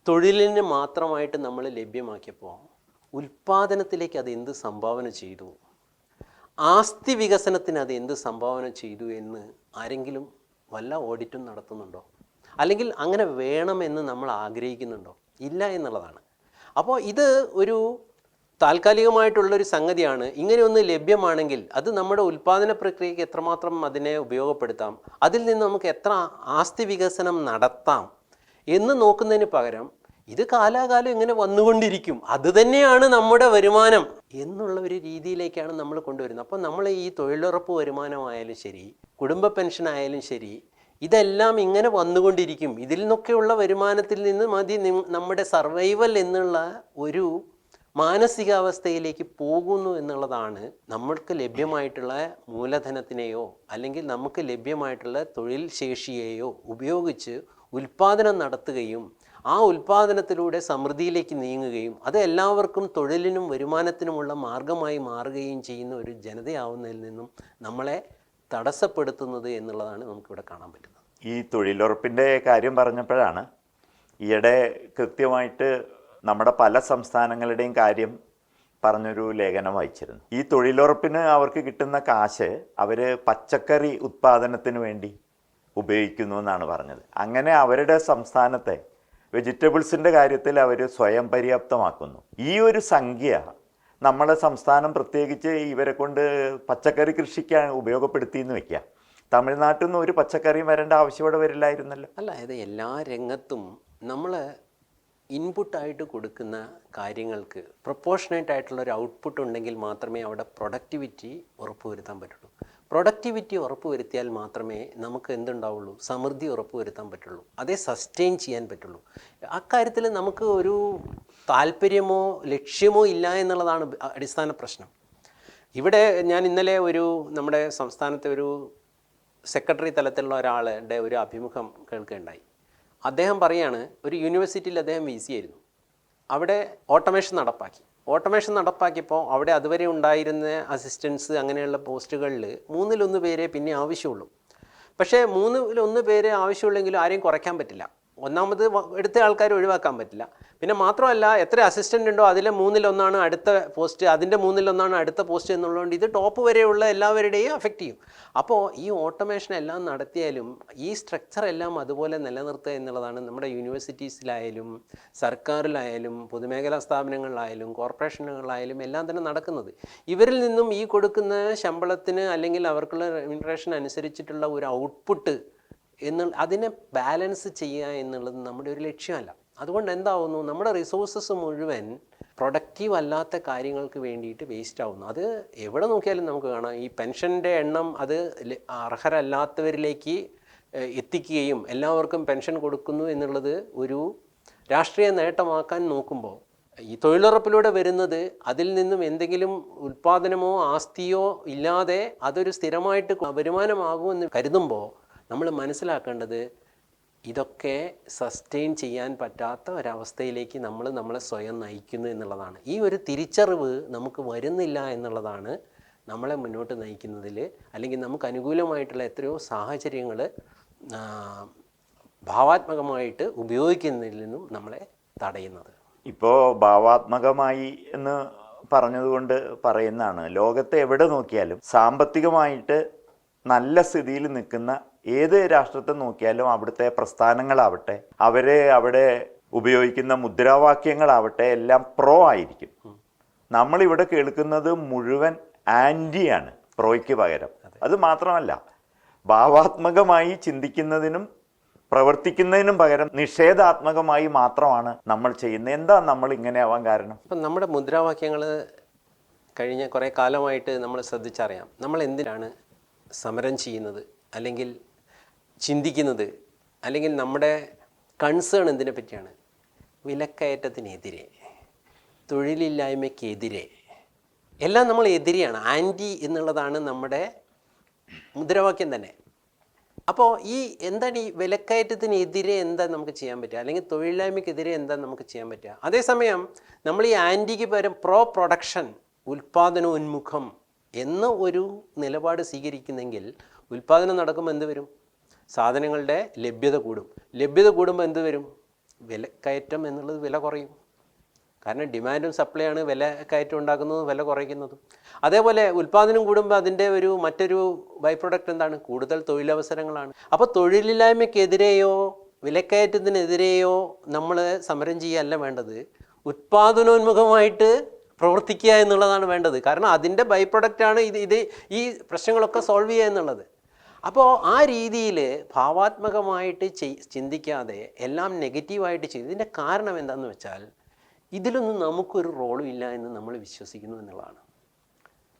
തൊഴിലിന് മാത്രമായിട്ട് നമ്മൾ ലഭ്യമാക്കിയപ്പോൾ ഉൽപ്പാദനത്തിലേക്ക് അത് എന്ത് സംഭാവന ചെയ്തു, ആസ്തി വികസനത്തിന് അത് എന്ത് സംഭാവന ചെയ്തു എന്ന് ആരെങ്കിലും വല്ല ഓഡിറ്റും നടത്തുന്നുണ്ടോ? അല്ലെങ്കിൽ അങ്ങനെ വേണമെന്ന് നമ്മൾ ആഗ്രഹിക്കുന്നുണ്ടോ? ഇല്ല എന്നുള്ളതാണ്. അപ്പോൾ ഇത് ഒരു താൽക്കാലികമായിട്ടുള്ളൊരു സംഗതിയാണ്. ഇങ്ങനെയൊന്ന് ലഭ്യമാണെങ്കിൽ അത് നമ്മുടെ ഉൽപ്പാദന പ്രക്രിയയ്ക്ക് എത്രമാത്രം അതിനെ ഉപയോഗപ്പെടുത്താം, അതിൽ നിന്ന് നമുക്ക് എത്ര ആസ്തി വികസനം നടത്താം എന്ന് നോക്കുന്നതിന് പകരം ഇത് കാലാകാലം ഇങ്ങനെ വന്നുകൊണ്ടിരിക്കും, അത് തന്നെയാണ് നമ്മുടെ വരുമാനം എന്നുള്ള ഒരു രീതിയിലേക്കാണ് നമ്മൾ കൊണ്ടുവരുന്നത്. അപ്പോൾ നമ്മൾ ഈ തൊഴിലുറപ്പ് വരുമാനമായാലും ശരി, കുടുംബ പെൻഷൻ ആയാലും ശരി, ഇതെല്ലാം ഇങ്ങനെ വന്നുകൊണ്ടിരിക്കും. ഇതിൽ നിന്നൊക്കെയുള്ള വരുമാനത്തിൽ നിന്ന് മതി നമ്മുടെ സർവൈവൽ എന്നുള്ള ഒരു മാനസികാവസ്ഥയിലേക്ക് പോകുന്നു എന്നുള്ളതാണ്. നമ്മൾക്ക് ലഭ്യമായിട്ടുള്ള മൂലധനത്തിനെയോ അല്ലെങ്കിൽ നമുക്ക് ലഭ്യമായിട്ടുള്ള തൊഴിൽ ശേഷിയെയോ ഉപയോഗിച്ച് ഉൽപ്പാദനം നടത്തുകയും ആ ഉൽപ്പാദനത്തിലൂടെ സമൃദ്ധിയിലേക്ക് നീങ്ങുകയും അത് എല്ലാവർക്കും തൊഴിലിനും വരുമാനത്തിനുമുള്ള മാർഗമായി മാറുകയും ചെയ്യുന്ന ഒരു ജനതയാവുന്നതിൽ നിന്നും നമ്മളെ തടസ്സപ്പെടുത്തുന്നത് എന്നുള്ളതാണ് നമുക്കിവിടെ കാണാൻ പറ്റുന്നത്. ഈ തൊഴിലുറപ്പിൻ്റെ കാര്യം പറഞ്ഞപ്പോഴാണ് ഈയിടെ കൃത്യമായിട്ട് നമ്മുടെ പല സംസ്ഥാനങ്ങളുടെയും കാര്യം പറഞ്ഞൊരു ലേഖനം വായിച്ചിരുന്നു. ഈ തൊഴിലുറപ്പിന് അവർക്ക് കിട്ടുന്ന കാശ് അവർ പച്ചക്കറി ഉത്പാദനത്തിന് വേണ്ടി ഉപയോഗിക്കുന്നു എന്നാണ് പറഞ്ഞത്. അങ്ങനെ അവരുടെ സംസ്ഥാനത്തെ വെജിറ്റബിൾസിൻ്റെ കാര്യത്തിൽ അവർ സ്വയം പര്യാപ്തമാക്കുന്നു. ഈ ഒരു സംഖ്യ നമ്മുടെ സംസ്ഥാനം പ്രത്യേകിച്ച് ഇവരെ കൊണ്ട് പച്ചക്കറി കൃഷിക്ക് ഉപയോഗപ്പെടുത്തിയെന്ന് വയ്ക്കുക. തമിഴ്നാട്ടിൽ നിന്ന് ഒരു പച്ചക്കറിയും വരേണ്ട ആവശ്യം ഇവിടെ വരില്ലായിരുന്നല്ലോ. അല്ല, ഇത് എല്ലാ രംഗത്തും നമ്മൾ ഇൻപുട്ടായിട്ട് കൊടുക്കുന്ന കാര്യങ്ങൾക്ക് പ്രൊപ്പോർഷനേറ്റ് ആയിട്ടുള്ളൊരു ഔട്ട്പുട്ട് ഉണ്ടെങ്കിൽ മാത്രമേ അവിടെ പ്രൊഡക്ടിവിറ്റി ഉറപ്പുവരുത്താൻ പറ്റുള്ളൂ. പ്രൊഡക്ടിവിറ്റി ഉറപ്പുവരുത്തിയാൽ മാത്രമേ നമുക്ക് എന്തുണ്ടാവുള്ളൂ, സമൃദ്ധി ഉറപ്പുവരുത്താൻ പറ്റുള്ളൂ, അതേ സസ്റ്റെയിൻ ചെയ്യാൻ പറ്റുള്ളൂ. അക്കാര്യത്തിൽ നമുക്ക് ഒരു താല്പര്യമോ ലക്ഷ്യമോ ഇല്ല എന്നുള്ളതാണ് അടിസ്ഥാന പ്രശ്നം. ഇവിടെ ഞാൻ ഇന്നലെ നമ്മുടെ സംസ്ഥാനത്തെ ഒരു സെക്രട്ടറി തലത്തിലുള്ള ഒരാളുടെ ഒരു അഭിമുഖം കേൾക്കുകയുണ്ടായി. അദ്ദേഹം പറയാണ്, ഒരു യൂണിവേഴ്സിറ്റിയിൽ അദ്ദേഹം VC ആയിരുന്നു. അവിടെ ഓട്ടോമേഷൻ നടപ്പാക്കിയപ്പോൾ അവിടെ അതുവരെ ഉണ്ടായിരുന്ന അസിസ്റ്റൻസ് അങ്ങനെയുള്ള പോസ്റ്റുകളിൽ 3-1 പേരെ പിന്നെ ആവശ്യമുള്ളൂ. പക്ഷേ 3-1 പേരെ ആവശ്യമുള്ളെങ്കിലും ആരെയും കുറയ്ക്കാൻ പറ്റില്ല. ഒന്നാമത് എടുത്ത ആൾക്കാർ ഒഴിവാക്കാൻ പറ്റില്ല. പിന്നെ മാത്രമല്ല എത്ര അസിസ്റ്റൻ്റ് ഉണ്ടോ അതിലെ 1/3 അടുത്ത പോസ്റ്റ്, അതിൻ്റെ 1/3 അടുത്ത പോസ്റ്റ് എന്നുള്ളതുകൊണ്ട് ഇത് ടോപ്പ് വരെയുള്ള എല്ലാവരുടെയും അഫക്റ്റ് ചെയ്യും. അപ്പോൾ ഈ ഓട്ടോമേഷൻ എല്ലാം നടത്തിയാലും ഈ സ്ട്രക്ചർ എല്ലാം അതുപോലെ നിലനിർത്തുക എന്നുള്ളതാണ് നമ്മുടെ യൂണിവേഴ്സിറ്റീസിലായാലും സർക്കാരിലായാലും പൊതുമേഖലാ സ്ഥാപനങ്ങളിലായാലും കോർപ്പറേഷനുകളിലായാലും എല്ലാം തന്നെ നടക്കുന്നത്. ഇവരിൽ നിന്നും ഈ കൊടുക്കുന്ന ശമ്പളത്തിന് അല്ലെങ്കിൽ അവർക്കുള്ള റെമ്യൂണറേഷൻ അനുസരിച്ചിട്ടുള്ള ഒരു ഔട്ട്പുട്ട് അതിനെ ബാലൻസ് ചെയ്യുക എന്നുള്ളത് നമ്മുടെ ഒരു ലക്ഷ്യമല്ല. അതുകൊണ്ട് എന്താവുന്നു, നമ്മുടെ റിസോഴ്സസ് മുഴുവൻ പ്രൊഡക്റ്റീവ് അല്ലാത്ത കാര്യങ്ങൾക്ക് വേണ്ടിയിട്ട് വേസ്റ്റ് ആവുന്നു. അത് എവിടെ നോക്കിയാലും നമുക്ക് കാണാം. ഈ പെൻഷൻ്റെ എണ്ണം അത് അർഹരല്ലാത്തവരിലേക്ക് എത്തിക്കുകയും എല്ലാവർക്കും പെൻഷൻ കൊടുക്കുന്നു എന്നുള്ളത് ഒരു രാഷ്ട്രീയ നേട്ടമാക്കാൻ നോക്കുമ്പോൾ ഈ തൊഴിലുറപ്പിലൂടെ വരുന്നത് അതിൽ നിന്നും എന്തെങ്കിലും ഉൽപ്പാദനമോ ആസ്തിയോ ഇല്ലാതെ അതൊരു സ്ഥിരമായിട്ട് വരുമാനമാകുമെന്ന് കരുതുമ്പോൾ നമ്മൾ മനസ്സിലാക്കേണ്ടത് ഇതൊക്കെ സസ്റ്റെയിൻ ചെയ്യാൻ പറ്റാത്ത ഒരവസ്ഥയിലേക്ക് നമ്മളെ സ്വയം നയിക്കുന്നു എന്നുള്ളതാണ്. ഈ ഒരു തിരിച്ചറിവ് നമുക്ക് വരുന്നില്ല എന്നുള്ളതാണ് നമ്മളെ മുന്നോട്ട് നയിക്കുന്നതിൽ, അല്ലെങ്കിൽ നമുക്ക് അനുകൂലമായിട്ടുള്ള എത്രയോ സാഹചര്യങ്ങൾ ഭാവാത്മകമായിട്ട് ഉപയോഗിക്കുന്നതിൽ നിന്നും നമ്മളെ തടയുന്നത്. ഇപ്പോൾ ഭാവാത്മകമായി എന്ന് പറഞ്ഞതുകൊണ്ട് പറയുന്നതാണ്, ലോകത്തെ എവിടെ നോക്കിയാലും സാമ്പത്തികമായിട്ട് നല്ല സ്ഥിതിയിൽ നിൽക്കുന്ന ഏത് രാഷ്ട്രത്തെ നോക്കിയാലും അവിടുത്തെ പ്രസ്ഥാനങ്ങളാവട്ടെ, അവിടെ ഉപയോഗിക്കുന്ന മുദ്രാവാക്യങ്ങളാവട്ടെ എല്ലാം പ്രോ ആയിരിക്കും. നമ്മളിവിടെ കേൾക്കുന്നത് മുഴുവൻ ആൻറ്റിയാണ് പ്രോയ്ക്ക് പകരം. അത് മാത്രമല്ല, ഭാവാത്മകമായി ചിന്തിക്കുന്നതിനും പ്രവർത്തിക്കുന്നതിനും പകരം നിഷേധാത്മകമായി മാത്രമാണ് നമ്മൾ ചെയ്യുന്നത്. എന്താ നമ്മൾ ഇങ്ങനെ ആവാൻ കാരണം? ഇപ്പം നമ്മുടെ മുദ്രാവാക്യങ്ങൾ കഴിഞ്ഞ കുറേ കാലമായിട്ട് നമ്മൾ ശ്രദ്ധിച്ചറിയാം. നമ്മൾ എന്തിനാണ് സമരം ചെയ്യുന്നത്, അല്ലെങ്കിൽ ചിന്തിക്കുന്നത്, അല്ലെങ്കിൽ നമ്മുടെ കൺസേൺ എന്തിനെ പറ്റിയാണ്? വിലക്കയറ്റത്തിനെതിരെ, തൊഴിലില്ലായ്മയ്ക്കെതിരെ, എല്ലാം നമ്മൾ എതിരെയാണ്. ആൻറ്റി എന്നുള്ളതാണ് നമ്മുടെ മുദ്രാവാക്യം തന്നെ. അപ്പോൾ എന്താണ് ഈ വിലക്കയറ്റത്തിനെതിരെ എന്താ നമുക്ക് ചെയ്യാൻ പറ്റുക, അല്ലെങ്കിൽ തൊഴിലില്ലായ്മയ്ക്കെതിരെ എന്താ നമുക്ക് ചെയ്യാൻ പറ്റുക? അതേസമയം നമ്മൾ ഈ ആൻറ്റിക്ക് പകരം പ്രോ പ്രൊഡക്ഷൻ, ഉൽപ്പാദനോന്മുഖം എന്ന ഒരു നിലപാട് സ്വീകരിക്കുന്നെങ്കിൽ ഉൽപ്പാദനം നടക്കുമ്പോൾ എന്ത് വരും? സാധനങ്ങളുടെ ലഭ്യത കൂടും. ലഭ്യത കൂടുമ്പോൾ എന്ത് വരും? വിലക്കയറ്റം എന്നുള്ളത് വില കുറയും. കാരണം ഡിമാൻഡും സപ്ലൈ ആണ് വില കയറ്റം ഉണ്ടാക്കുന്നതും വില കുറയ്ക്കുന്നതും. അതേപോലെ ഉൽപ്പാദനം കൂടുമ്പോൾ അതിൻ്റെ മറ്റൊരു ബൈ പ്രൊഡക്റ്റ് എന്താണ്? കൂടുതൽ തൊഴിലവസരങ്ങളാണ്. അപ്പോൾ തൊഴിലില്ലായ്മയ്ക്കെതിരെയോ വിലക്കയറ്റത്തിനെതിരെയോ നമ്മൾ സമരം ചെയ്യുകയല്ല വേണ്ടത്, ഉൽപ്പാദനോന്മുഖമായിട്ട് പ്രവർത്തിക്കുക എന്നുള്ളതാണ് വേണ്ടത്. കാരണം അതിൻ്റെ ബൈ പ്രൊഡക്റ്റാണ് ഈ പ്രശ്നങ്ങളൊക്കെ സോൾവ് ചെയ്യുക എന്നുള്ളത്. അപ്പോൾ ആ രീതിയിൽ ഭാവാത്മകമായിട്ട് ചിന്തിക്കാതെ എല്ലാം നെഗറ്റീവായിട്ട് ചെയ്തു. ഇതിൻ്റെ കാരണം എന്താണെന്ന് വെച്ചാൽ ഇതിലൊന്നും നമുക്കൊരു റോളും ഇല്ല എന്ന് നമ്മൾ വിശ്വസിക്കുന്നു എന്നുള്ളതാണ്.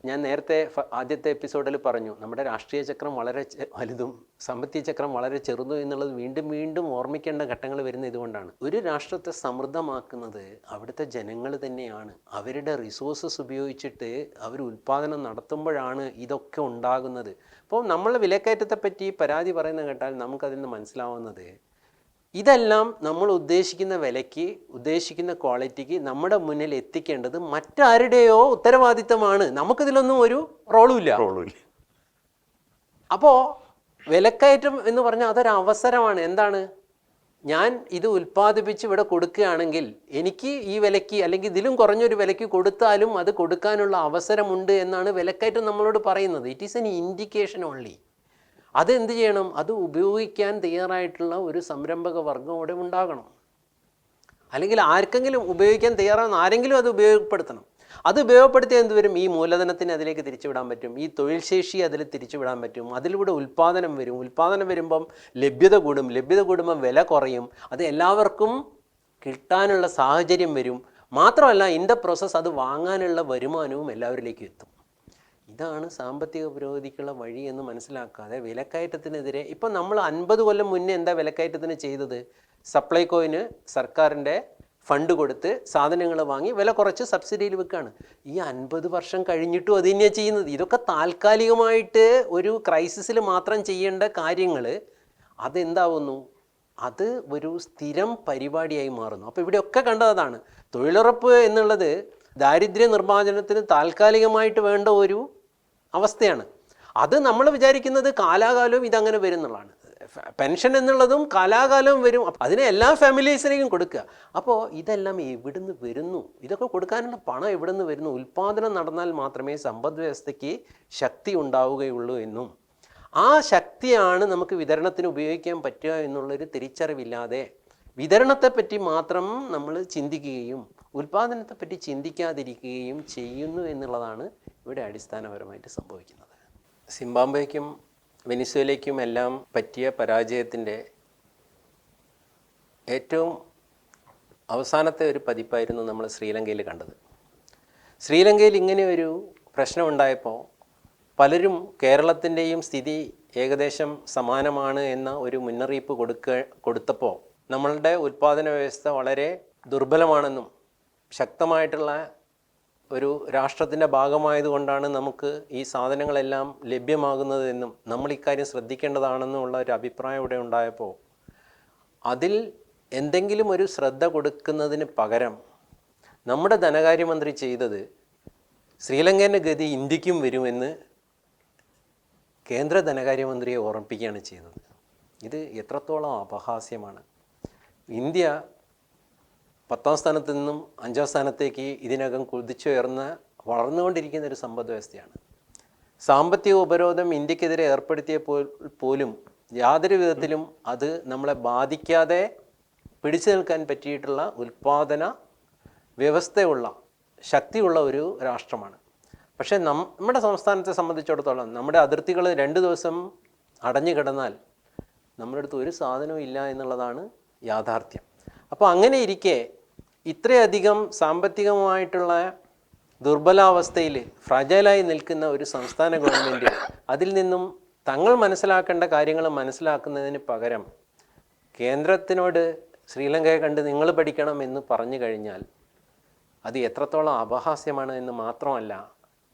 ഞാൻ നേരത്തെ ആദ്യത്തെ എപ്പിസോഡിൽ പറഞ്ഞു, നമ്മുടെ രാഷ്ട്രീയ ചക്രം വളരെ വലുതും സാമ്പത്തിക ചക്രം വളരെ ചെറുതും എന്നുള്ളത് വീണ്ടും വീണ്ടും ഓർമ്മിക്കേണ്ട ഘട്ടങ്ങൾ വരുന്ന ഇതുകൊണ്ടാണ്. ഒരു രാഷ്ട്രത്തെ സമൃദ്ധമാക്കുന്നത് അവിടുത്തെ ജനങ്ങൾ തന്നെയാണ്. അവരുടെ റിസോഴ്സസ് ഉപയോഗിച്ചിട്ട് അവർ ഉൽപ്പാദനം നടത്തുമ്പോഴാണ് ഇതൊക്കെ ഉണ്ടാകുന്നത്. അപ്പോൾ നമ്മൾ വിലക്കയറ്റത്തെപ്പറ്റി പരാതി പറയുന്ന കേട്ടാൽ നമുക്കതിൽ നിന്ന് മനസ്സിലാവുന്നത്, ഇതെല്ലാം നമ്മൾ ഉദ്ദേശിക്കുന്ന വിലയ്ക്ക്, ഉദ്ദേശിക്കുന്ന ക്വാളിറ്റിക്ക് നമ്മുടെ മുന്നിൽ എത്തിക്കേണ്ടത് മറ്റാരുടെയോ ഉത്തരവാദിത്തമാണ്. നമുക്കിതിലൊന്നും ഒരു റോളും ഇല്ല. അപ്പോൾ വിലക്കയറ്റം എന്ന് പറഞ്ഞാൽ അതൊരു അവസരമാണ്. എന്താണ്? ഞാൻ ഇത് ഉൽപ്പാദിപ്പിച്ച് ഇവിടെ കൊടുക്കുകയാണെങ്കിൽ എനിക്ക് ഈ വിലയ്ക്ക്, അല്ലെങ്കിൽ ഇതിലും കുറഞ്ഞൊരു വിലയ്ക്ക് കൊടുത്താലും അത് കൊടുക്കാനുള്ള അവസരമുണ്ട് എന്നാണ് വിലക്കയറ്റം നമ്മളോട് പറയുന്നത്. It is N indication only. അതെന്ത് ചെയ്യണം? അത് ഉപയോഗിക്കാൻ തയ്യാറായിട്ടുള്ള ഒരു സംരംഭക വർഗം അവിടെ ഉണ്ടാകണം. അല്ലെങ്കിൽ ആർക്കെങ്കിലും ഉപയോഗിക്കാൻ തയ്യാറാകുന്ന ആരെങ്കിലും അത് ഉപയോഗപ്പെടുത്തണം. അത് ഉപയോഗപ്പെടുത്തിയാൽ എന്ത് വരും? ഈ മൂലധനത്തിന് അതിലേക്ക് തിരിച്ചുവിടാൻ പറ്റും, ഈ തൊഴിൽ ശേഷി അതിൽ തിരിച്ചുവിടാൻ പറ്റും, അതിലൂടെ ഉൽപ്പാദനം വരും. ഉൽപ്പാദനം വരുമ്പം ലഭ്യത കൂടും, ലഭ്യത കൂടുമ്പം വില കുറയും, അത് എല്ലാവർക്കും കിട്ടാനുള്ള സാഹചര്യം വരും. മാത്രമല്ല ഇൻ ദ പ്രോസസ് അത് വാങ്ങാനുള്ള വരുമാനവും എല്ലാവരിലേക്കും എത്തും. ഇതാണ് സാമ്പത്തിക പുരോഗതിക്കുള്ള വഴി എന്ന് മനസ്സിലാക്കാതെ വിലക്കയറ്റത്തിനെതിരെ ഇപ്പം നമ്മൾ 50 കൊല്ലം മുന്നേ എന്താ വിലക്കയറ്റത്തിന് ചെയ്തത്? സപ്ലൈകോയിന് സർക്കാരിൻ്റെ ഫണ്ട് കൊടുത്ത് സാധനങ്ങൾ വാങ്ങി വില കുറച്ച് സബ്സിഡിയിൽ വെക്കുകയാണ്. ഈ 50 വർഷം കഴിഞ്ഞിട്ടും അത് തന്നെയാണ് ചെയ്യുന്നത്. ഇതൊക്കെ താൽക്കാലികമായിട്ട് ഒരു ക്രൈസിസിൽ മാത്രം ചെയ്യേണ്ട കാര്യങ്ങൾ അതെന്താവുന്നു? അത് ഒരു സ്ഥിരം പരിപാടിയായി മാറുന്നു. അപ്പോൾ ഇവിടെയൊക്കെ കണ്ടതാണ്, തൊഴിലുറപ്പ് എന്നുള്ളത് ദാരിദ്ര്യ നിർമ്മാർജ്ജനത്തിന് താൽക്കാലികമായിട്ട് വേണ്ട ഒരു അവസ്ഥയാണ്. അത് നമ്മൾ വിചാരിക്കുന്നത് കാലാകാലവും ഇതങ്ങനെ വരുന്നുള്ളതാണ്. പെൻഷൻ എന്നുള്ളതും കാലാകാലം വരും. അതിനെ എല്ലാ ഫാമിലീസിനെയും കൊടുക്കുക. അപ്പോൾ ഇതെല്ലാം എവിടുന്ന് വരുന്നു? ഇതൊക്കെ കൊടുക്കാനുള്ള പണം എവിടുന്ന് വരുന്നു? ഉൽപ്പാദനം നടന്നാൽ മാത്രമേ സമ്പദ് വ്യവസ്ഥയ്ക്ക് ശക്തി ഉണ്ടാവുകയുള്ളൂ എന്നും ആ ശക്തിയാണ് നമുക്ക് വിതരണത്തിന് ഉപയോഗിക്കാൻ പറ്റുക എന്നുള്ളൊരു തിരിച്ചറിവില്ലാതെ വിതരണത്തെപ്പറ്റി മാത്രം നമ്മൾ ചിന്തിക്കുകയും ഉൽപ്പാദനത്തെപ്പറ്റി ചിന്തിക്കാതിരിക്കുകയും ചെയ്യുന്നു എന്നുള്ളതാണ് ഇവിടെ അടിസ്ഥാനപരമായിട്ട് സംഭവിക്കുന്നത്. സിംബാബ്വേക്കും വെനിസ്വേലയ്ക്കും എല്ലാം പറ്റിയ പരാജയത്തിൻ്റെ ഏറ്റവും അവസാനത്തെ ഒരു പതിപ്പായിരുന്നു നമ്മൾ ശ്രീലങ്കയിൽ കണ്ടത്. ശ്രീലങ്കയിൽ ഇങ്ങനെ ഒരു പ്രശ്നമുണ്ടായപ്പോൾ പലരും കേരളത്തിൻ്റെയും സ്ഥിതി ഏകദേശം സമാനമാണ് എന്ന ഒരു മുന്നറിയിപ്പ് കൊടുത്തപ്പോൾ നമ്മളുടെ ഉൽപ്പാദന വ്യവസ്ഥ വളരെ ദുർബലമാണെന്നും ശക്തമായിട്ടുള്ള ഒരു രാഷ്ട്രത്തിൻ്റെ ഭാഗമായതുകൊണ്ടാണ് നമുക്ക് ഈ സാധനങ്ങളെല്ലാം ലഭ്യമാകുന്നത് എന്നും നമ്മൾ ഇക്കാര്യം ശ്രദ്ധിക്കേണ്ടതാണെന്നുള്ള ഒരു അഭിപ്രായം ഇവിടെ ഉണ്ടായപ്പോൾ അതിൽ എന്തെങ്കിലും ഒരു ശ്രദ്ധ കൊടുക്കുന്നതിന് പകരം നമ്മുടെ ധനകാര്യമന്ത്രി ചെയ്തത് ശ്രീലങ്കൻ്റെ ഗതി ഇന്ത്യക്കും വരുമെന്ന് കേന്ദ്ര ധനകാര്യമന്ത്രിയെ ഓർമ്മിപ്പിക്കുകയാണ് ചെയ്തത്. ഇത് എത്രത്തോളം അപഹാസ്യമാണ്. ഇന്ത്യ 10ാം സ്ഥാനത്ത് നിന്നും 5ാം സ്ഥാനത്തേക്ക് ഇതിനകം കുതിച്ചുയർന്ന വളർന്നുകൊണ്ടിരിക്കുന്ന ഒരു സമ്പദ് വ്യവസ്ഥയാണ്. സാമ്പത്തിക ഉപരോധം ഇന്ത്യക്കെതിരെ ഏർപ്പെടുത്തിയ പോലും യാതൊരു വിധത്തിലും അത് നമ്മളെ ബാധിക്കാതെ പിടിച്ചു നിൽക്കാൻ പറ്റിയിട്ടുള്ള ഉൽപ്പാദന വ്യവസ്ഥയുള്ള ശക്തിയുള്ള ഒരു രാഷ്ട്രമാണ്. പക്ഷേ നമ്മുടെ സംസ്ഥാനത്തെ സംബന്ധിച്ചിടത്തോളം നമ്മുടെ അതിർത്തികൾ 2 ദിവസം അടഞ്ഞു കിടന്നാൽ നമ്മുടെ അടുത്ത് ഒരു സാധനവും ഇല്ല എന്നുള്ളതാണ് യാഥാർത്ഥ്യം. അപ്പോൾ അങ്ങനെ ഇരിക്കെ ഇത്രയധികം സാമ്പത്തികമായിട്ടുള്ള ദുർബലാവസ്ഥയിൽ ഫ്രജൈലായി നിൽക്കുന്ന ഒരു സംസ്ഥാന ഗവൺമെൻറ് അതിൽ നിന്നും തങ്ങൾ മനസ്സിലാക്കേണ്ട കാര്യങ്ങൾ മനസ്സിലാക്കുന്നതിന് പകരം കേന്ദ്രത്തിനോട് ശ്രീലങ്കയെ കണ്ട് നിങ്ങൾ പഠിക്കണം എന്ന് പറഞ്ഞു കഴിഞ്ഞാൽ അത് എത്രത്തോളം അപഹാസ്യമാണ് എന്ന് മാത്രമല്ല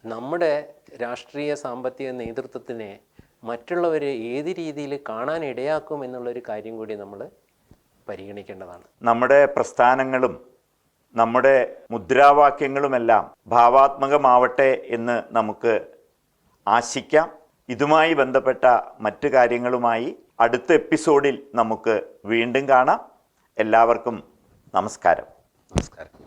നമ്മുടെ രാഷ്ട്രീയ സാമ്പത്തിക നേതൃത്വത്തിനെ മറ്റുള്ളവർ ഏത് രീതിയിൽ കാണാൻ ഇടയാക്കും എന്നുള്ളൊരു കാര്യം കൂടി നമ്മൾ പരിഗണിക്കേണ്ടതാണ്. നമ്മുടെ പ്രസ്ഥാനങ്ങളും നമ്മുടെ മുദ്രാവാക്യങ്ങളുമെല്ലാം ഭാവാത്മകമാവട്ടെ എന്ന് നമുക്ക് ആശിക്കാം. ഇതുമായി ബന്ധപ്പെട്ട മറ്റു കാര്യങ്ങളുമായി അടുത്ത എപ്പിസോഡിൽ നമുക്ക് വീണ്ടും കാണാം. എല്ലാവർക്കും നമസ്കാരം. നമസ്കാരം.